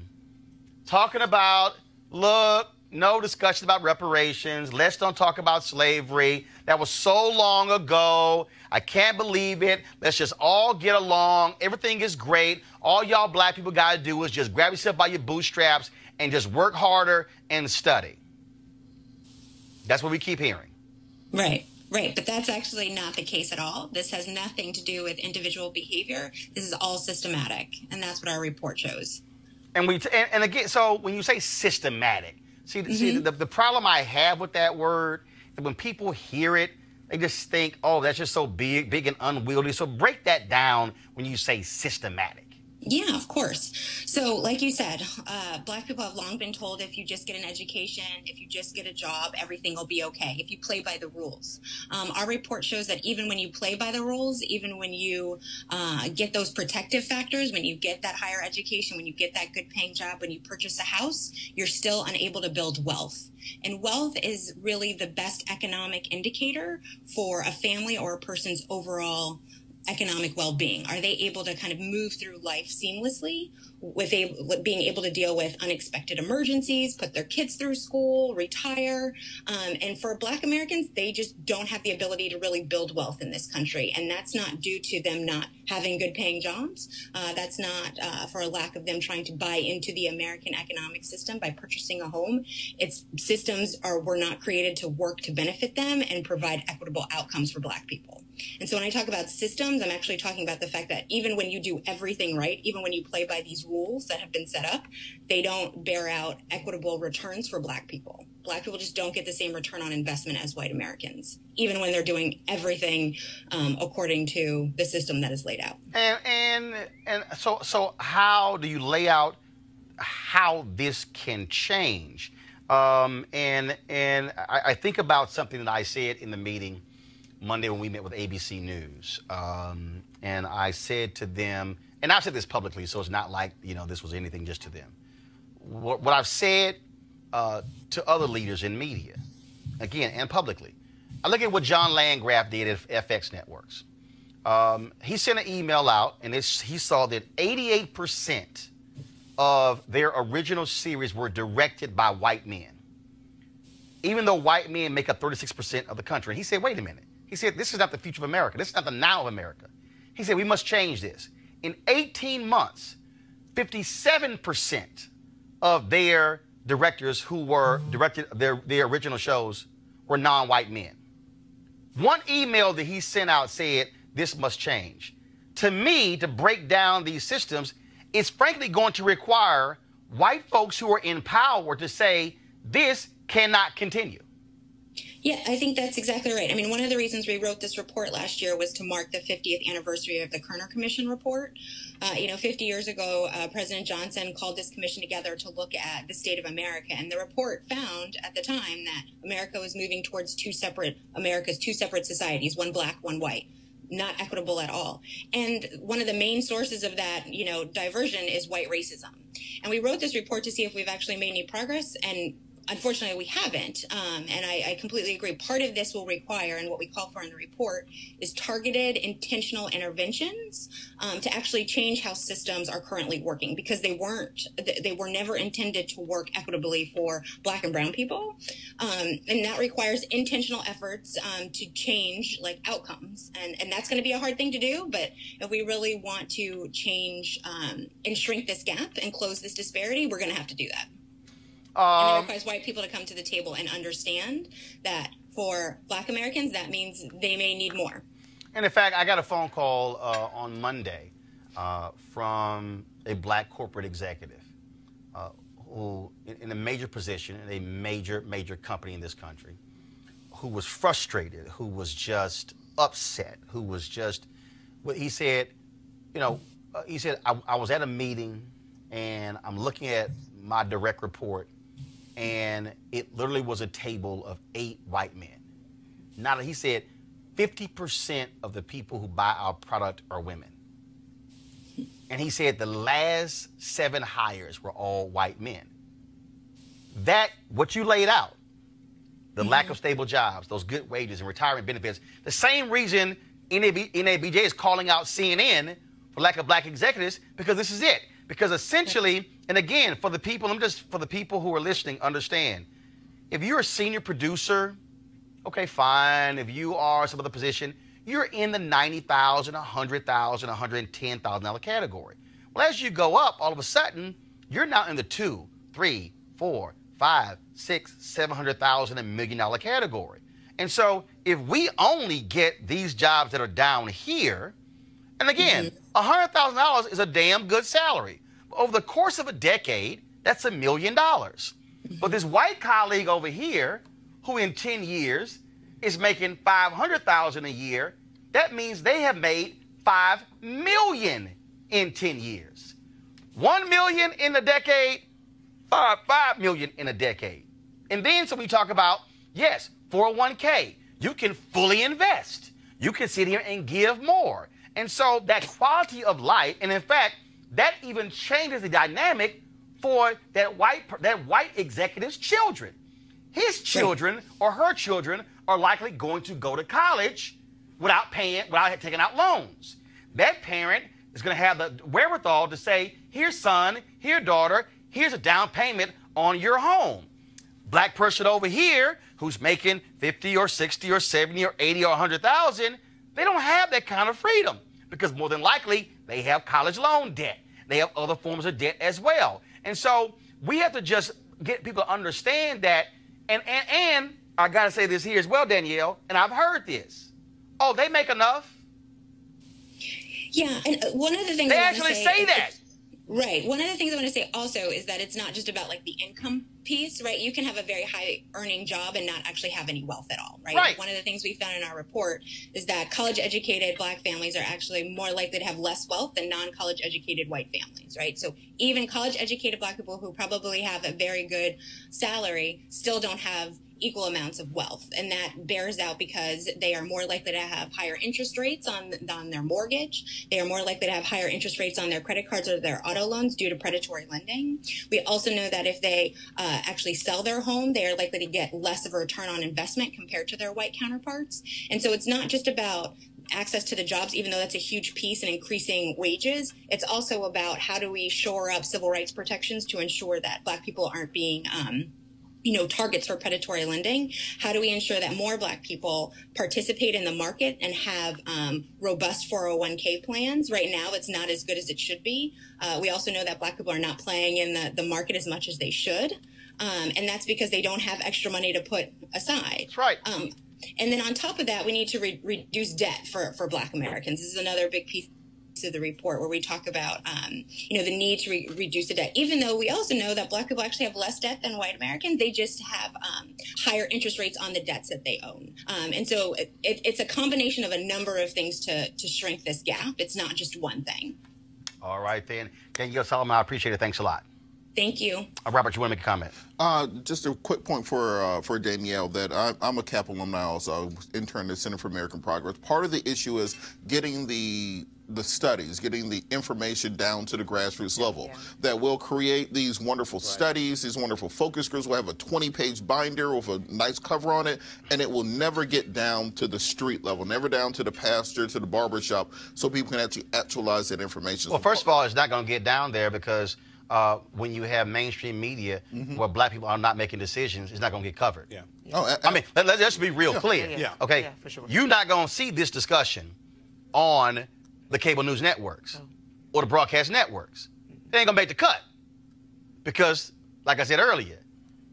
talking about, look, no discussion about reparations. Let's don't talk about slavery. That was so long ago. I can't believe it. Let's just all get along. Everything is great. All y'all black people got to do is just grab yourself by your bootstraps and just work harder and study. That's what we keep hearing.
Right. Right, but that's actually not the case at all. This has nothing to do with individual behavior. This is all systematic, and that's what our report shows.
And again, so when you say systematic, see, the problem I have with that word, that when people hear it, they just think, oh, that's just so big and unwieldy. So break that down when you say systematic.
Yeah, of course. So like you said, black people have long been told if you just get an education, if you just get a job, everything will be okay, if you play by the rules. Our report shows that even when you play by the rules, even when you get those protective factors, when you get that higher education, when you get that good paying job, when you purchase a house, you're still unable to build wealth. And wealth is really the best economic indicator for a family or a person's overall economic well-being? Are they able to kind of move through life seamlessly with being able to deal with unexpected emergencies, put their kids through school, retire? And for Black Americans, they just don't have the ability to really build wealth in this country. And that's not due to them not having good paying jobs. That's not for a lack of them trying to buy into the American economic system by purchasing a home. It's systems were not created to work to benefit them and provide equitable outcomes for Black people. And so when I talk about systems, I'm actually talking about the fact that even when you do everything right, even when you play by these rules that have been set up, they don't bear out equitable returns for Black people. Black people just don't get the same return on investment as white Americans, even when they're doing everything according to the system that is laid out.
And so how do you lay out how this can change? And I think about something that I said in the meeting Monday when we met with ABC News. And I said to them, and I've said this publicly, so it's not like, this was anything just to them. What I've said to other leaders in media, again, and publicly. I look at what John Landgraf did at FX Networks. He sent an email out, and he saw that 88% of their original series were directed by white men, even though white men make up 36% of the country. And he said, wait a minute. He said, this is not the future of America. This is not the now of America. He said, we must change this. In 18 months, 57% of their directors who were directed their original shows were non-white men. One email that he sent out said, this must change. To me, to break down these systems, it's frankly going to require white folks who are in power to say, this cannot continue.
Yeah, I think that's exactly right. I mean, one of the reasons we wrote this report last year was to mark the 50th anniversary of the Kerner Commission report. 50 years ago, President Johnson called this commission together to look at the state of America. And the report found at the time that America was moving towards America's two separate societies, one Black, one white. Not equitable at all. And one of the main sources of that, diversion is white racism. And we wrote this report to see if we've actually made any progress. And unfortunately, we haven't. And I completely agree. Part of this will require, and what we call for in the report, is targeted, intentional interventions to actually change how systems are currently working, because they were never intended to work equitably for Black and brown people. And that requires intentional efforts to change outcomes. And that's going to be a hard thing to do. But if we really want to change and shrink this gap and close this disparity, we're going to have to do that. And it requires white people to come to the table and understand that for Black Americans, that means they may need more.
And in fact, I got a phone call on Monday from a Black corporate executive who, in a major position in a major company in this country, who was frustrated, who was just upset, who was just, he said, I was at a meeting and I'm looking at my direct report, and it literally was a table of 8 white men. He said 50% of the people who buy our product are women. And he said the last 7 hires were all white men. What you laid out, the lack of stable jobs, those good wages and retirement benefits, the same reason NABJ is calling out CNN for lack of Black executives, because this is it. Because essentially, and again, for the people who are listening, understand, if you're a senior producer, okay, fine. If you are some other position, you're in the $90,000, $100,000, $110,000 category. Well, as you go up, all of a sudden, you're now in the $200,000, $300,000, $400,000, $500,000, $600,000, $700,000, $1 million category. And so if we only get these jobs that are down here, and again, $100,000 is a damn good salary. Over the course of a decade, that's $1 million. But this white colleague over here, who in 10 years is making $500,000 a year, that means they have made $5 million in 10 years. $1 million in a decade, $5 million in a decade. And then so we talk about, yes, 401k, you can fully invest. You can sit here and give more. And so that quality of life, and in fact, that even changes the dynamic for that white executive's children. His children or her children are likely going to go to college without taking out loans. That parent is going to have the wherewithal to say, here, son, here, daughter, here's a down payment on your home. Black person over here who's making 50 or 60 or 70 or 80 or 100,000, they don't have that kind of freedom because more than likely they have college loan debt. They have other forms of debt as well. And so we have to just get people to understand that. And I got to say this here as well, Danielle, and I've heard this. Oh, they make enough.
Yeah, and one of the things
they actually say that.
Right. One of the things I want to say also is that it's not just about like the income piece, right? You can have a very high earning job and not actually have any wealth at all, right?
Right.
One of the things we found in our report is that college educated Black families are actually more likely to have less wealth than non-college educated white families, right? So even college educated Black people who probably have a very good salary still don't have equal amounts of wealth, and that bears out because they are more likely to have higher interest rates on their mortgage. They are more likely to have higher interest rates on their credit cards or their auto loans due to predatory lending. We also know that if they actually sell their home, they are likely to get less of a return on investment compared to their white counterparts. And so it's not just about access to the jobs, even though that's a huge piece in increasing wages. It's also about how do we shore up civil rights protections to ensure that Black people aren't being targets for predatory lending. How do we ensure that more Black people participate in the market and have robust 401k plans? Right now, it's not as good as it should be. We also know that Black people are not playing in the market as much as they should. And that's because they don't have extra money to put aside.
That's right.
And then on top of that, we need to reduce debt for Black Americans. This is another big piece of the report where we talk about, the need to reduce the debt, even though we also know that Black people actually have less debt than white Americans. They just have higher interest rates on the debts that they own. And so it's a combination of a number of things to shrink this gap. It's not just one thing.
All right, then. Danielle Solomon, I appreciate it. Thanks a lot.
Thank you.
Robert, you want to make a comment?
Just a quick point for Danielle that I'm a CAP alumni also. I interned at Center for American Progress. Part of the issue is getting the studies, getting the information down to the grassroots level that will create these wonderful studies, these wonderful focus groups. We'll have a 20-page binder with a nice cover on it, and it will never get down to the street level, never down to the pastor, to the barbershop, so people can actually actualize that information.
Well, first of all, it's not going to get down there because when you have mainstream media where Black people are not making decisions, it's not going to get covered.
Yeah.
I mean, let's be real clear. Okay?
Yeah, for sure.
You're not going to see this discussion on the cable news networks or the broadcast networks. They ain't going to make the cut because, like I said earlier,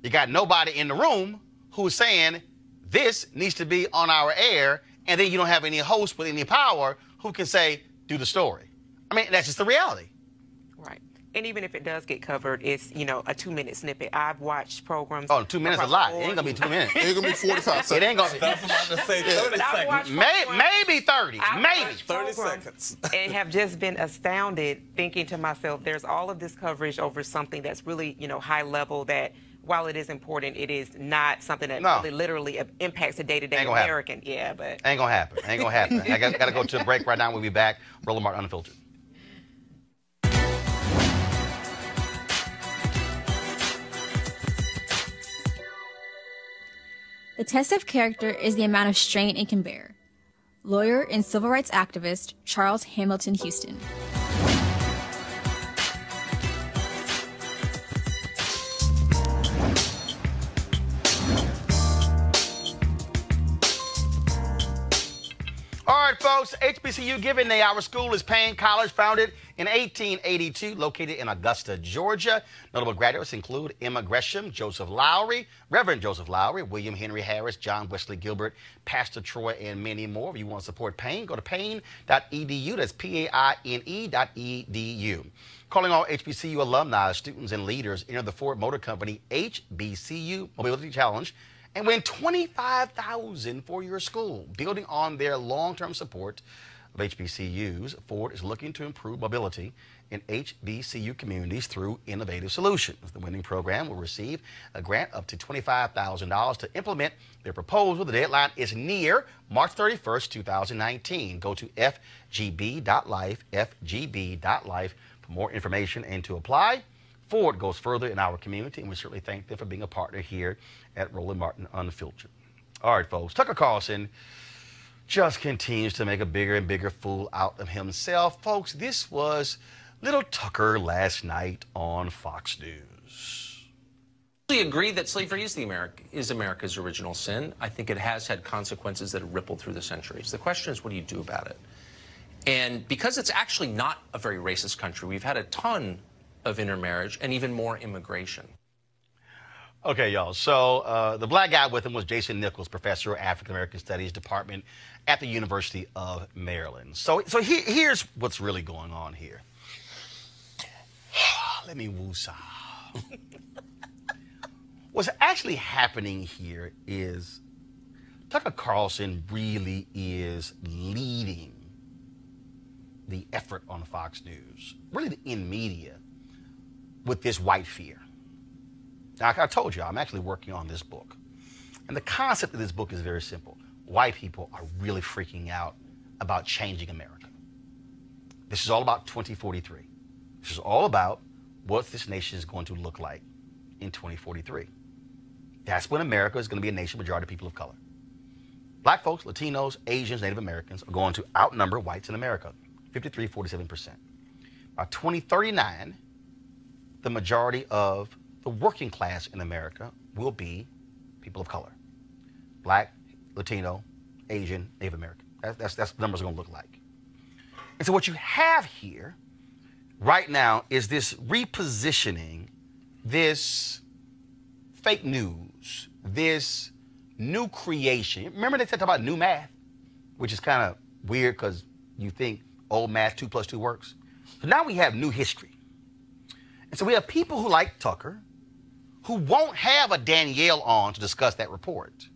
you got nobody in the room who's saying this needs to be on our air, and then you don't have any host with any power who can say, do the story. I mean, that's just the reality.
Right. And even if it does get covered, it's, a 2-minute snippet. I've watched programs.
Oh, 2 minutes is a lot. It ain't going to be 2 minutes.
It ain't going to be 45 seconds.
It ain't going to be.
That's what I'm about to say. 30 seconds.
Maybe 30. Maybe.
30 seconds.
And have just been astounded thinking to myself, there's all of this coverage over something that's really, high level that, while it is important, it is not something that really literally impacts the day-to-day American.
Happen.
Yeah, but.
Ain't going to happen. Ain't going to happen. I got to go to a break right now. We'll be back. Roland Martin Unfiltered.
The test of character is the amount of strain it can bear. Lawyer and civil rights activist Charles Hamilton Houston.
All right, folks, HBCU Giving Day. Our school is Payne College, founded in 1882, located in Augusta, Georgia. Notable graduates include Emma Gresham, Joseph Lowry, Reverend Joseph Lowry, William Henry Harris, John Wesley Gilbert, Pastor Troy, and many more. If you want to support Payne, go to payne.edu. That's PAINE.edu. Calling all HBCU alumni, students, and leaders, enter the Ford Motor Company HBCU Mobility Challenge and win $25,000 for your school. Building on their long-term support of HBCUs, Ford is looking to improve mobility in HBCU communities through innovative solutions. The winning program will receive a grant up to $25,000 to implement their proposal. The deadline is near March 31st, 2019. Go to FGB.Life, FGB.Life for more information and to apply. Ford goes further in our community, and we certainly thank them for being a partner here at Roland Martin Unfiltered. All right, folks. Tucker Carlson just continues to make a bigger and bigger fool out of himself. Folks, this was little Tucker last night on Fox News.
We agree that slavery is America's original sin. I think it has had consequences that have rippled through the centuries. The question is, what do you do about it? And because it's actually not a very racist country, we've had a ton of intermarriage and even more immigration.
Okay, y'all. So the black guy with him was Jason Nichols, professor of African American Studies Department at the University of Maryland. So here's what's really going on here. Let me woosah. What's actually happening here is Tucker Carlson really is leading the effort on Fox News, really in media, with this white fear. Now, I told you, I'm actually working on this book. And the concept of this book is very simple. White people are really freaking out about changing America. This is all about 2043. This is all about what this nation is going to look like in 2043. That's when America is going to be a nation majority of people of color. Black folks, Latinos, Asians, Native Americans are going to outnumber whites in America, 53, 47%. By 2039, the majority of the working class in America will be people of color. Black, Latino, Asian, Native American. That's what the numbers are going to look like. And so what you have here right now is this repositioning, this fake news, this new creation. Remember they said about new math, which is kind of weird because you think old math, 2 + 2 works. So now we have new history. And so we have people who like Tucker, who won't have a Danielle on to discuss that report,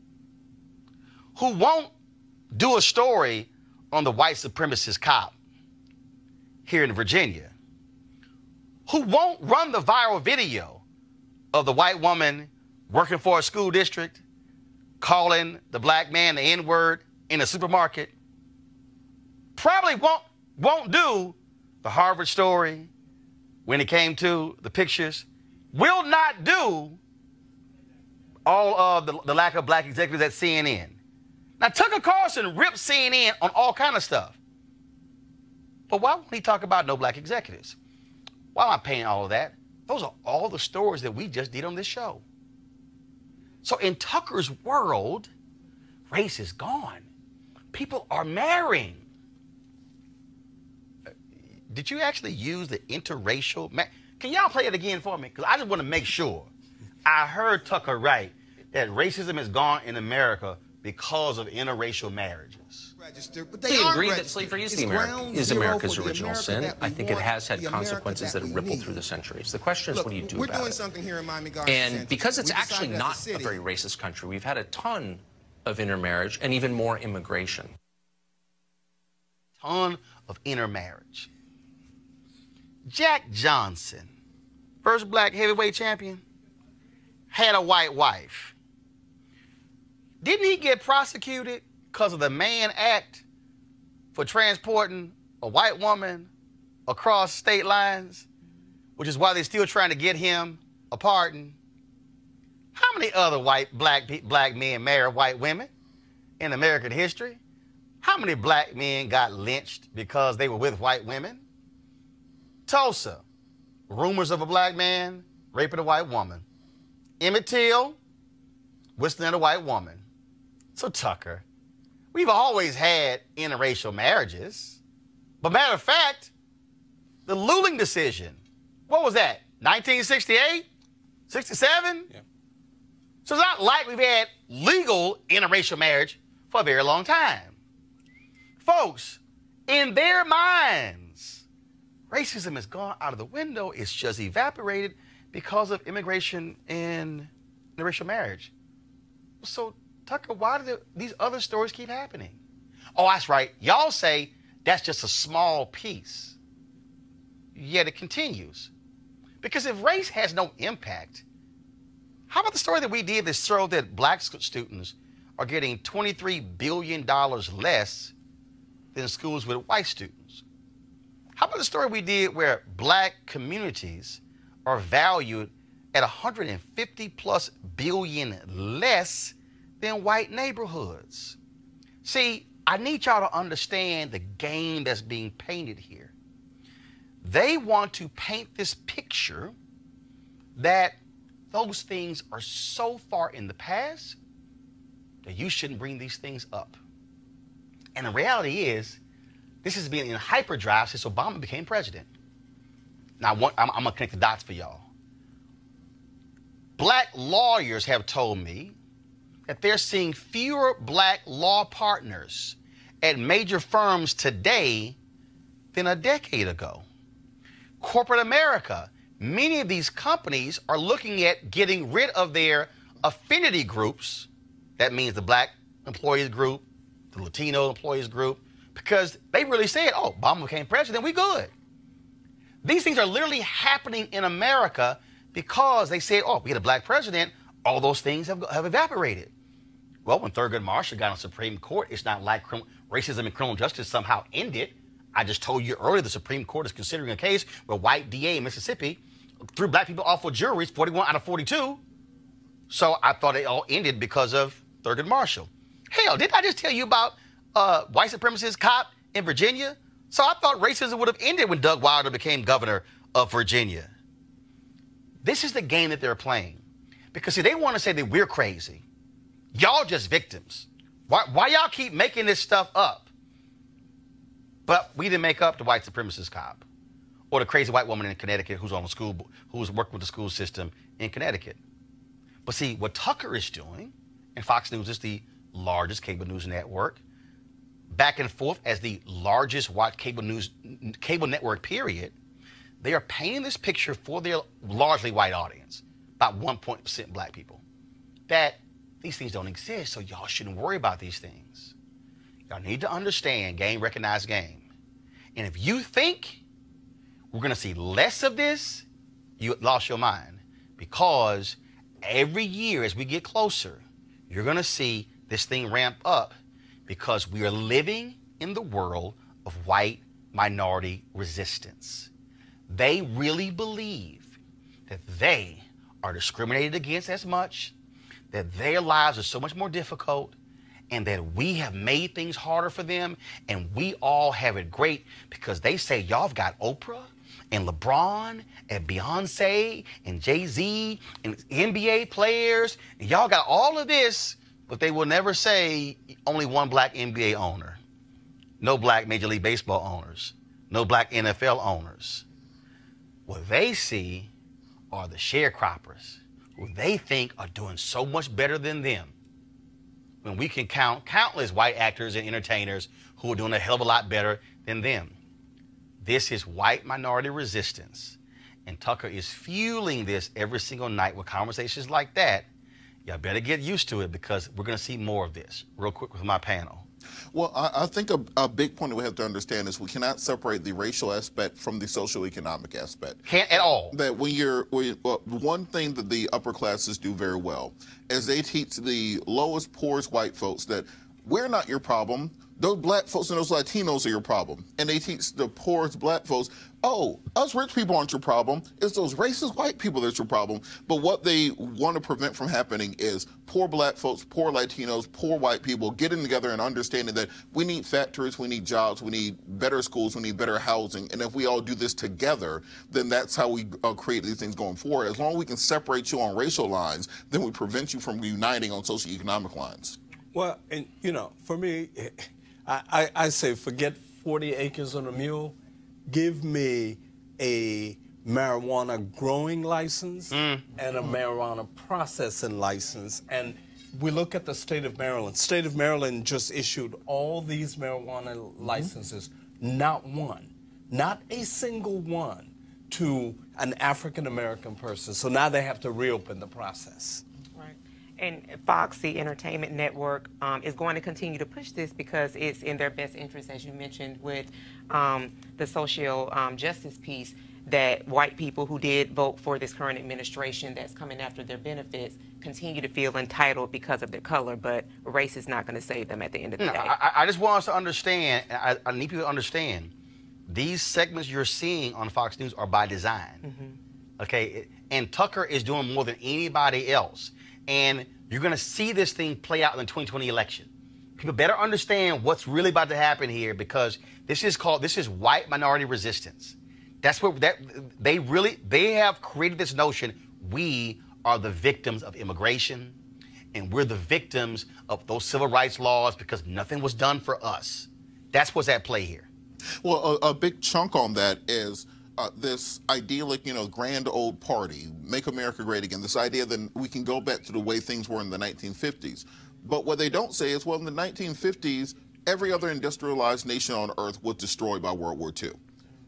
who won't do a story on the white supremacist cop here in Virginia, who won't run the viral video of the white woman working for a school district calling the black man the N-word in a supermarket, probably won't do the Harvard story when it came to the pictures, will not do all of the lack of black executives at CNN. Now, Tucker Carlson ripped CNN on all kind of stuff. But why won't he talk about no black executives? Why am I paying all of that? Those are all the stories that we just did on this show. So in Tucker's world, race is gone. People are marrying. Did you actually use the interracial? Can y'all play it again for me? Because I just want to make sure I heard Tucker right that racism is gone in America because of interracial marriages.
We agree that slavery is America's original sin. I think it has had consequences that have rippled through the centuries. The question is, what do you do about it? We're doing something here in Miami Gardens. And because it's actually not a very racist country, we've had a ton of intermarriage and even more immigration.
Ton of intermarriage. Jack Johnson, first black heavyweight champion, had a white wife. Didn't he get prosecuted because of the Mann Act for transporting a white woman across state lines, which is why they're still trying to get him a pardon? How many other black men married white women in American history? How many black men got lynched because they were with white women? Tulsa, rumors of a black man raping a white woman. Emmett Till, whistling at a white woman. So Tucker, we've always had interracial marriages. But matter of fact, the Luling decision, what was that, 1968? 67? Yeah. So it's not like we've had legal interracial marriage for a very long time. Folks, in their minds, racism has gone out of the window. It's just evaporated because of immigration and interracial marriage. So, Tucker, why do these other stories keep happening? Oh, that's right. Y'all say that's just a small piece. Yet it continues. Because if race has no impact, how about the story that we did that showed that black students are getting $23 billion less than schools with white students? How about the story we did where black communities are valued at $150+ billion less than white neighborhoods? See, I need y'all to understand the game that's being painted here. They want to paint this picture that those things are so far in the past that you shouldn't bring these things up. And the reality is, this has been in hyperdrive since Obama became president. Now, I'm going to connect the dots for y'all. Black lawyers have told me that they're seeing fewer black law partners at major firms today than a decade ago. Corporate America, many of these companies are looking at getting rid of their affinity groups. That means the black employees group, the Latino employees group, because they really said, oh, Obama became president, we good. These things are literally happening in America because they said, oh, we had a black president, all those things have evaporated. Well, when Thurgood Marshall got on the Supreme Court, it's not like racism and criminal justice somehow ended. I just told you earlier the Supreme Court is considering a case where a white DA in Mississippi threw black people off of juries, 41 out of 42. So I thought it all ended because of Thurgood Marshall. Hell, didn't I just tell you about white supremacist cop in Virginia? So I thought racism would have ended when Doug Wilder became governor of Virginia. This is the game that they're playing. Because, see, they want to say that we're crazy. Y'all just victims. Why y'all keep making this stuff up? But we didn't make up the white supremacist cop or the crazy white woman in Connecticut who's working with the school system in Connecticut. But see, what Tucker is doing, and Fox News is the largest cable news network, back and forth as the largest cable network, period, they are painting this picture for their largely white audience, about 1% black people, that these things don't exist, so y'all shouldn't worry about these things. Y'all need to understand game, recognize game. And if you think we're going to see less of this, you lost your mind. Because every year as we get closer, you're going to see this thing ramp up because we are living in the world of white minority resistance. They really believe that they are discriminated against as much, that their lives are so much more difficult, and that we have made things harder for them, and we all have it great because they say y'all have got Oprah and LeBron and Beyonce and Jay-Z and NBA players, and y'all got all of this, but they will never say only one black NBA owner, no black Major League Baseball owners, no black NFL owners. What they see are the sharecroppers who they think are doing so much better than them, when we can count countless white actors and entertainers who are doing a hell of a lot better than them. This is white minority resistance. And Tucker is fueling this every single night with conversations like that. Y'all better get used to it because we're going to see more of this. Real quick with my panel.
Well, I think a big point that we have to understand is we cannot separate the racial aspect from the socioeconomic aspect.
Can't at all.
That one thing that the upper classes do very well is they teach the lowest, poorest white folks that we're not your problem. Those black folks and those Latinos are your problem. And they teach the poorest black folks, oh, us rich people aren't your problem. It's those racist white people that's your problem. But what they want to prevent from happening is poor black folks, poor Latinos, poor white people getting together and understanding that we need factories, we need jobs, we need better schools, we need better housing. And if we all do this together, then that's how we create these things going forward. As long as we can separate you on racial lines, then we prevent you from uniting on socioeconomic lines.
Well, and you know, for me, I say forget 40 acres on a mule. Give me a marijuana growing license and a marijuana processing license. And we look at the state of Maryland. State of Maryland just issued all these marijuana licenses, not one, not a single one to an African-American person. So now they have to reopen the process.
And Fox, the entertainment network, is going to continue to push this because it's in their best interest, as you mentioned, with the social justice piece, that white people who did vote for this current administration that's coming after their benefits continue to feel entitled because of their color, but race is not going to save them at the end of the day.
I just want us to understand, I need people to understand, these segments you're seeing on Fox News are by design, okay? And Tucker is doing more than anybody else. And you're going to see this thing play out in the 2020 election. people better understand what's really about to happen here, because this is white minority resistance. That's what they have created this notion. We are the victims of immigration, and we're the victims of those civil rights laws because nothing was done for us. That's what's at play here.
Well, a big chunk on that is this idyllic, grand old party, make America great again, this idea that we can go back to the way things were in the 1950s. But what they don't say is, well, in the 1950s, every other industrialized nation on earth was destroyed by World War II.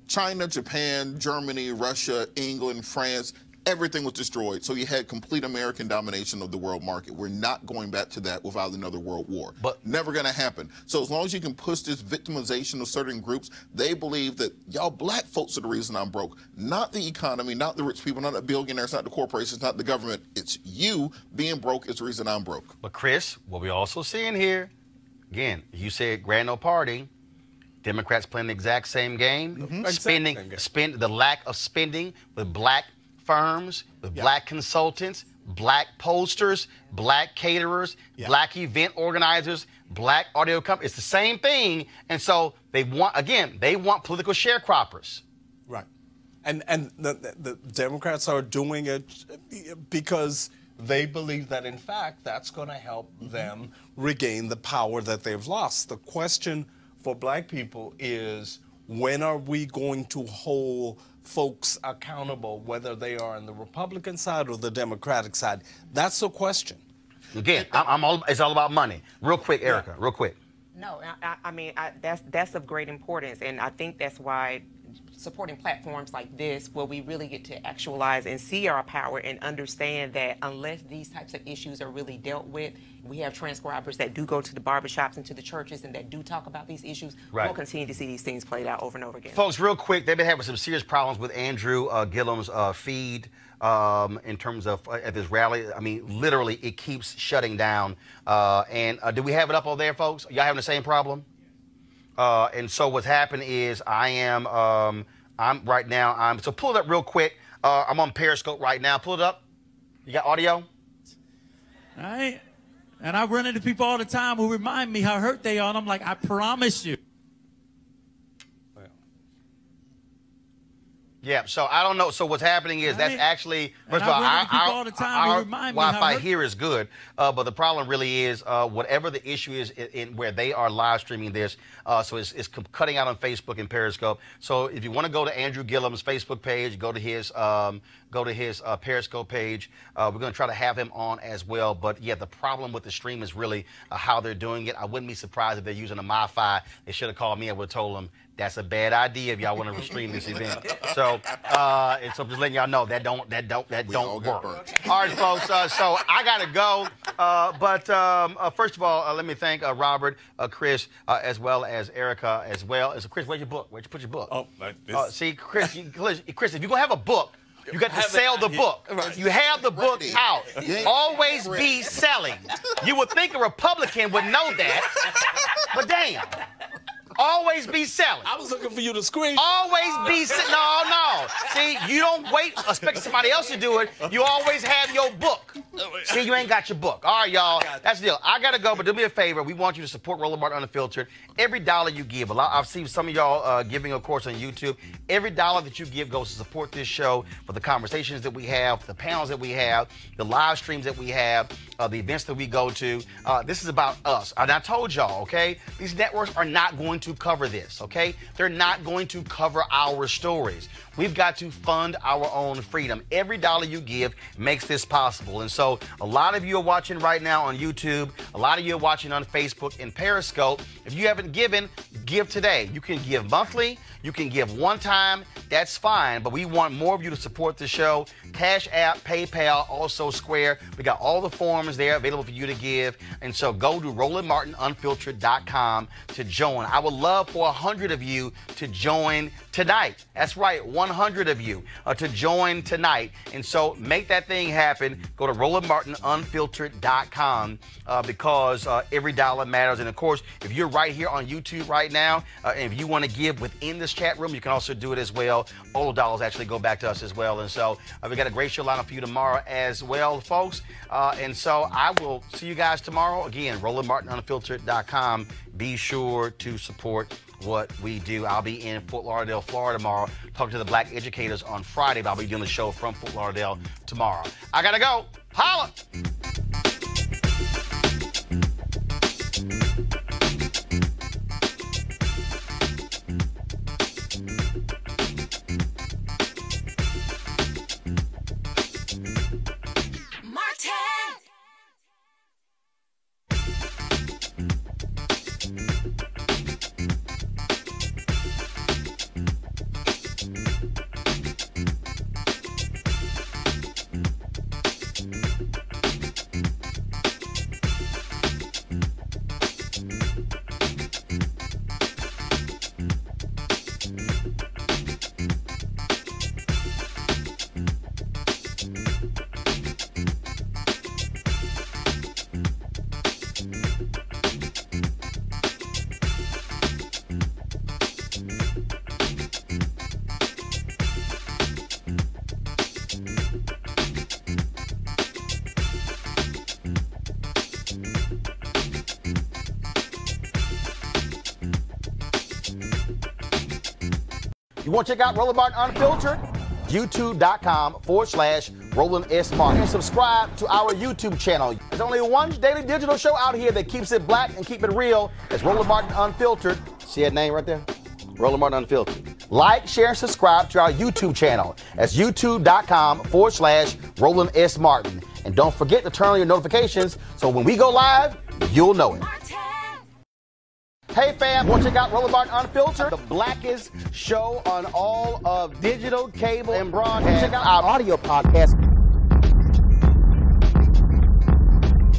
China, Japan, Germany, Russia, England, France, everything was destroyed. So you had complete American domination of the world market. We're not going back to that without another world war. But never going to happen. So as long as you can push this victimization of certain groups, they believe that y'all black folks are the reason I'm broke. Not the economy, not the rich people, not the billionaires, not the corporations, not the government. It's you being broke is the reason I'm broke.
But Chris, what we also seeing here, again, you said grand old party. Democrats playing the exact same game. Mm-hmm. The lack of spending with black firms, with black consultants, black pollsters, black caterers, black event organizers, black audio companies. It's the same thing. And so they want political sharecroppers.
Right. And the Democrats are doing it because they believe that, in fact, that's going to help them regain the power that they've lost. The question for black people is, when are we going to hold folks accountable, whether they are on the Republican side or the Democratic side? That's the question.
Again, it's all about money. Real quick, Erica, real quick.
No, I mean, that's of great importance, and I think that's why supporting platforms like this, where we really get to actualize and see our power and understand that unless these types of issues are really dealt with, we have transcribers that do go to the barbershops and to the churches and that do talk about these issues. We'll continue to see these things played out over and over again.
Folks, real quick, they've been having some serious problems with Andrew Gillum's feed in terms of at this rally. I mean, literally, it keeps shutting down. Do we have it up over there, folks? Y'all having the same problem? And so what's happened is I'm right now, so pull it up real quick. I'm on Periscope right now. Pull it up. You got audio?
All right. And I run into people all the time who remind me how hurt they are. And I'm like, I promise you.
Yeah, so I don't know. So what's happening is that's actually, first of all, our Wi-Fi here is good, but the problem really is whatever the issue is in where they are live streaming this, so it's cutting out on Facebook and Periscope. So if you want to go to Andrew Gillum's Facebook page, go to his Periscope page. We're going to try to have him on as well. But yeah, the problem with the stream is really how they're doing it. I wouldn't be surprised if they're using a Wi-Fi. They should have called me. I would have told them that's a bad idea if y'all want to stream this event. So, and so I'm just letting y'all know that don't work. All right, folks. So I gotta go. But first of all, let me thank Robert, Chris, as well as Erica, as well as Chris. Where's your book? Where'd you put your book?
Oh, like this.
See, Chris, Chris, if you're gonna have a book, you got to sell the book. Right. You have the book out. Always be selling. You would think a Republican would know that, but damn. Always be selling.
I was looking for you to scream.
Always be no. See, you don't wait, expect somebody else to do it. You always have your book. See, you ain't got your book. All right, y'all. That's the deal. I got to go, but do me a favor. We want you to support Roland Martin Unfiltered. Every dollar you give, I've seen some of y'all giving, of course, on YouTube. Every dollar that you give goes to support this show, for the conversations that we have, the panels that we have, the live streams that we have, the events that we go to. This is about us. And I told y'all, okay, these networks are not going to cover this, okay? They're not going to cover our stories. We've got to fund our own freedom. Every dollar you give makes this possible. And so a lot of you are watching right now on YouTube. A lot of you are watching on Facebook and Periscope. If you haven't given, give today. You can give monthly. You can give one time. That's fine. But we want more of you to support the show. Cash App, PayPal, also Square. We got all the forms there available for you to give. And so go to RolandMartinUnfiltered.com to join. I would love for 100 of you to join tonight. That's right, 100 of you to join tonight. And so make that thing happen. Go to RolandMartinUnfiltered.com because every dollar matters. And of course, if you're right here on YouTube right now, and if you want to give within this chat room, you can also do it as well. All the dollars actually go back to us as well. And so we got a great show lineup for you tomorrow as well, folks. And so I will see you guys tomorrow. Again, RolandMartinUnfiltered.com. Be sure to support what we do. I'll be in Fort Lauderdale, Florida tomorrow, talking to the black educators on Friday, but I'll be doing the show from Fort Lauderdale tomorrow. I gotta go. Holla! You want to check out Roland Martin Unfiltered? YouTube.com/Roland S. Martin. And subscribe to our YouTube channel. There's only one daily digital show out here that keeps it black and keep it real. It's Roland Martin Unfiltered. See that name right there? Roland Martin Unfiltered. Like, share, and subscribe to our YouTube channel. That's YouTube.com/Roland S. Martin. And don't forget to turn on your notifications so when we go live, you'll know it. Hey fam, want to check out Roland Martin Unfiltered? The blackest show on all of digital, cable, and broadcast. Check out our audio podcast.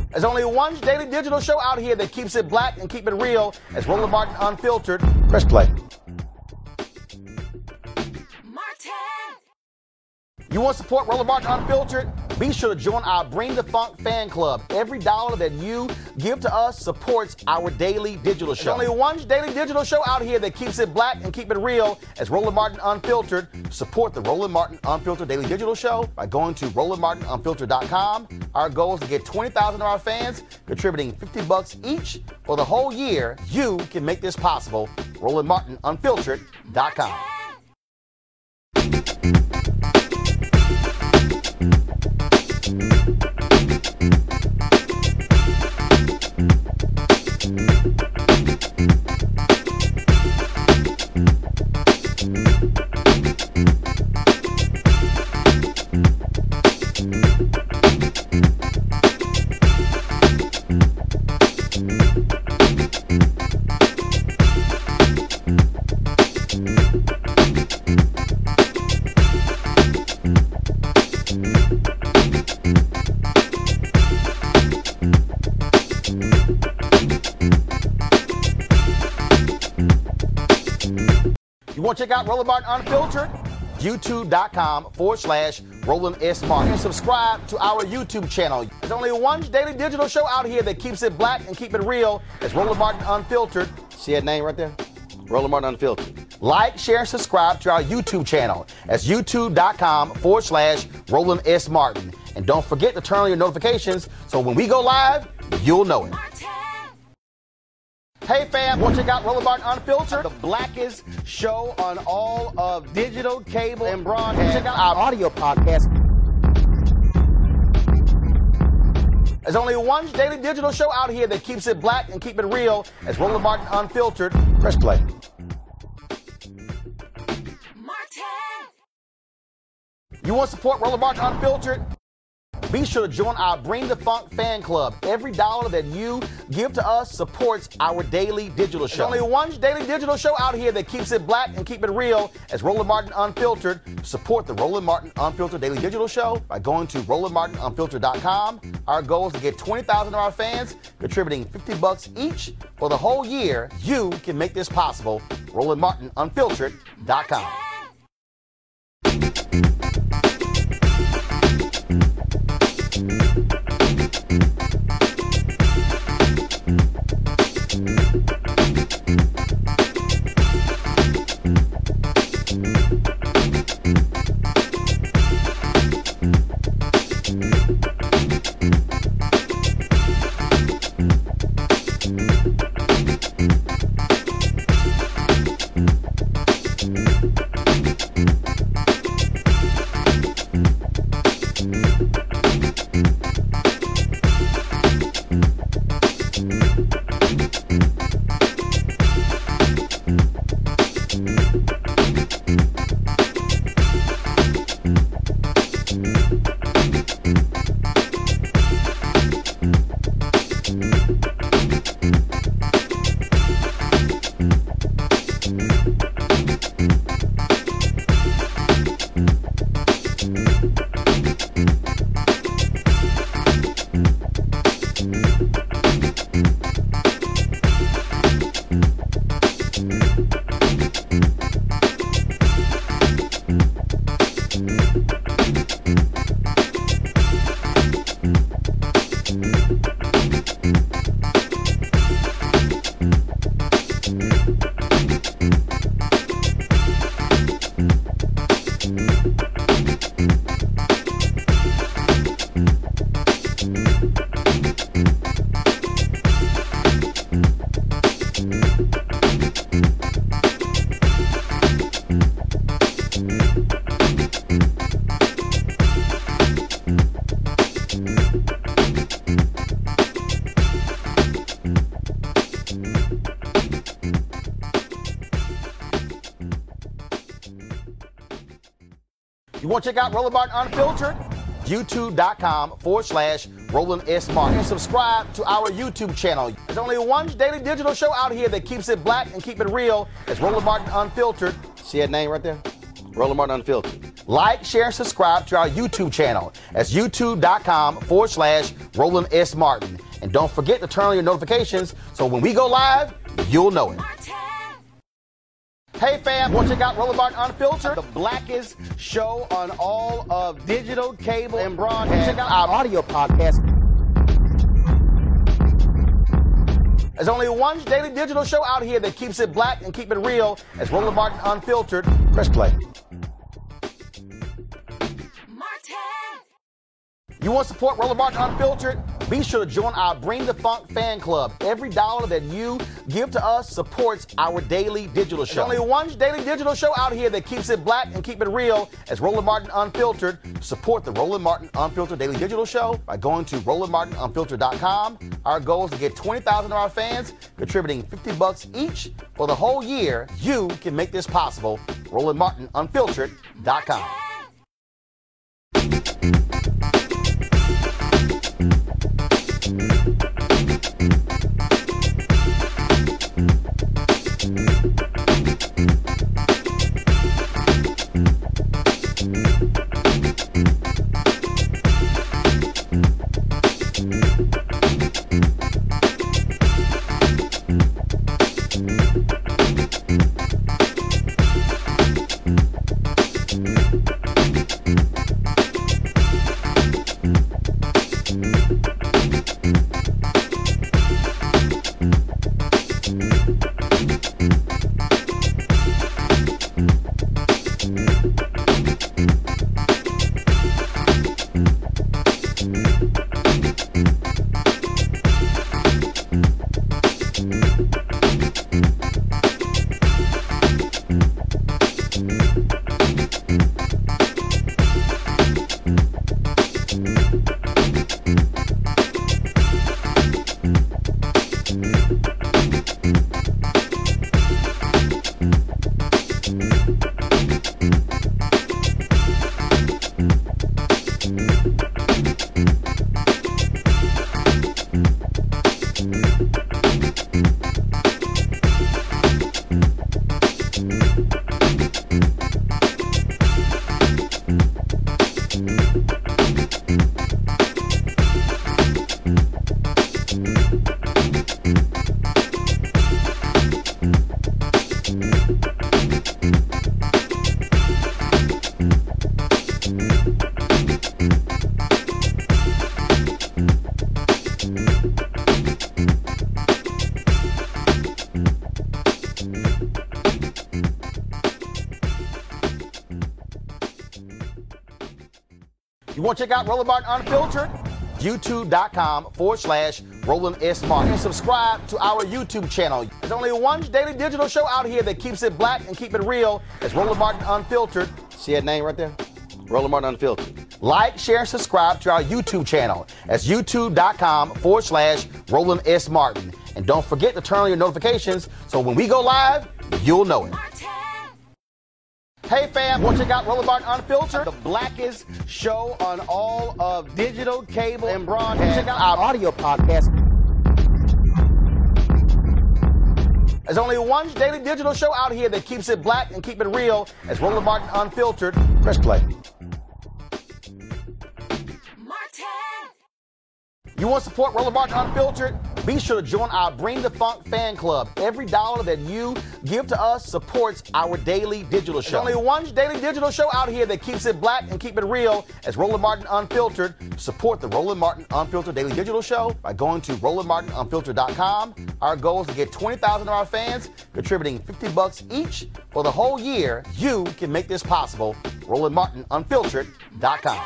There's only one daily digital show out here that keeps it black and keep it real. It's Roland Martin Unfiltered. Press play. You want to support Roland Martin Unfiltered? Be sure to join our Bring the Funk fan club. Every dollar that you give to us supports our daily digital show. There's only one daily digital show out here that keeps it black and keep it real. It's Roland Martin Unfiltered. Support the Roland Martin Unfiltered daily digital show by going to RolandMartinUnfiltered.com. Our goal is to get 20,000 of our fans contributing $50 each for the whole year. You can make this possible. RolandMartinUnfiltered.com. You want to check out Roland Martin Unfiltered? YouTube.com/Roland S. Martin. And subscribe to our YouTube channel. There's only one daily digital show out here that keeps it black and keep it real. It's Roland Martin Unfiltered. See that name right there? Roland Martin Unfiltered. Like, share, and subscribe to our YouTube channel. That's YouTube.com/Roland S. Martin. And don't forget to turn on your notifications so when we go live, you'll know it. Hey fam, want to check out Roland Martin Unfiltered? The blackest show on all of digital, cable, and broadcast. Check out our audio podcast. There's only one daily digital show out here that keeps it black and keep it real. It's Roland Martin Unfiltered. Press play. You want to support Roland Martin Unfiltered? be sure to join our Bring the Funk fan club. Every dollar that you give to us supports our daily digital show. There's only one daily digital show out here that keeps it black and keep it real. As Roland Martin Unfiltered. Support the Roland Martin Unfiltered daily digital show by going to RolandMartinUnfiltered.com. Our goal is to get 20,000 of our fans contributing $50 each for the whole year. You can make this possible. RolandMartinUnfiltered.com. You want to check out Roland Martin Unfiltered? YouTube.com/Roland S. Martin. And subscribe to our YouTube channel. There's only one daily digital show out here that keeps it black and keep it real. It's Roland Martin Unfiltered. See that name right there? Roland Martin Unfiltered. Like, share, and subscribe to our YouTube channel. That's YouTube.com/Roland S. Martin. And don't forget to turn on your notifications so when we go live, you'll know it. Hey fam, want to check out Roland Martin Unfiltered? The blackest show on all of digital, cable, and broadcast. Check out our audio podcast. There's only one daily digital show out here that keeps it black and keep it real. It's Roland Martin Unfiltered. Press play. You want to support Roland Martin Unfiltered? Be sure to join our Bring the Funk fan club. Every dollar that you give to us supports our daily digital show. There's only one daily digital show out here that keeps it black and keep it real. It's Roland Martin Unfiltered. Support the Roland Martin Unfiltered daily digital show by going to RolandMartinUnfiltered.com. Our goal is to get 20,000 of our fans contributing $50 each for the whole year. You can make this possible. RolandMartinUnfiltered.com. You want to check out Roland Martin Unfiltered? YouTube.com/Roland S. Martin. And subscribe to our YouTube channel. There's only one daily digital show out here that keeps it black and keep it real. It's Roland Martin Unfiltered. See that name right there? Roland Martin Unfiltered. Like, share, and subscribe to our YouTube channel. That's YouTube.com/Roland S. Martin. And don't forget to turn on your notifications so when we go live, you'll know it. Hey fam, want to check out Roland Martin Unfiltered? The blackest show on all of digital, cable, and broadcast. Check out our audio podcast. There's only one daily digital show out here that keeps it black and keep it real. It's Roland Martin Unfiltered. Press play. You want to support Roland Martin Unfiltered? Be sure to join our Bring the Funk fan club. Every dollar that you give to us supports our daily digital show. There's only one daily digital show out here that keeps it black and keep it real. It's Roland Martin Unfiltered. Support the Roland Martin Unfiltered daily digital show by going to RolandMartinUnfiltered.com. Our goal is to get 20,000 of our fans contributing $50 each for the whole year. You can make this possible. RolandMartinUnfiltered.com.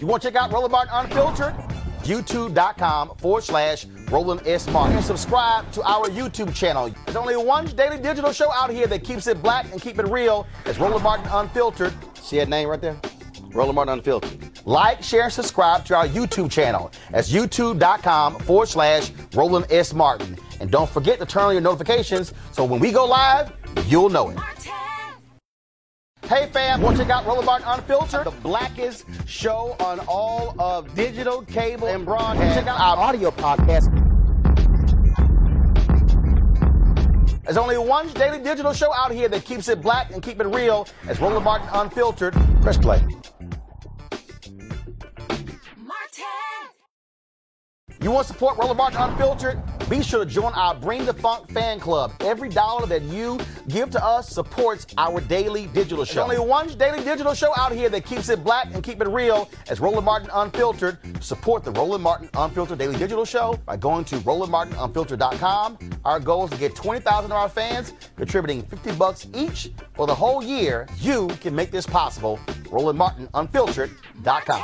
You want to check out Roland Martin Unfiltered? YouTube.com/Roland S. Martin. And subscribe to our YouTube channel. There's only one daily digital show out here that keeps it black and keep it real. It's Roland Martin Unfiltered. See that name right there? Roland Martin Unfiltered. Like, share, and subscribe to our YouTube channel. That's YouTube.com/Roland S. Martin. And don't forget to turn on your notifications so when we go live, you'll know it. Hey fam, want to check out Roland Martin Unfiltered? The blackest show on all of digital, cable, and broadcast. Check out our audio podcast. There's only one daily digital show out here that keeps it black and keep it real. It's Roland Martin Unfiltered. Press play. You want to support Roland Martin Unfiltered? Be sure to join our Bring the Funk fan club. Every dollar that you give to us supports our daily digital show. There's only one daily digital show out here that keeps it black and keep it real. It's Roland Martin Unfiltered. Support the Roland Martin Unfiltered daily digital show by going to RolandMartinUnfiltered.com. Our goal is to get 20,000 of our fans contributing $50 each for the whole year. You can make this possible. RolandMartinUnfiltered.com.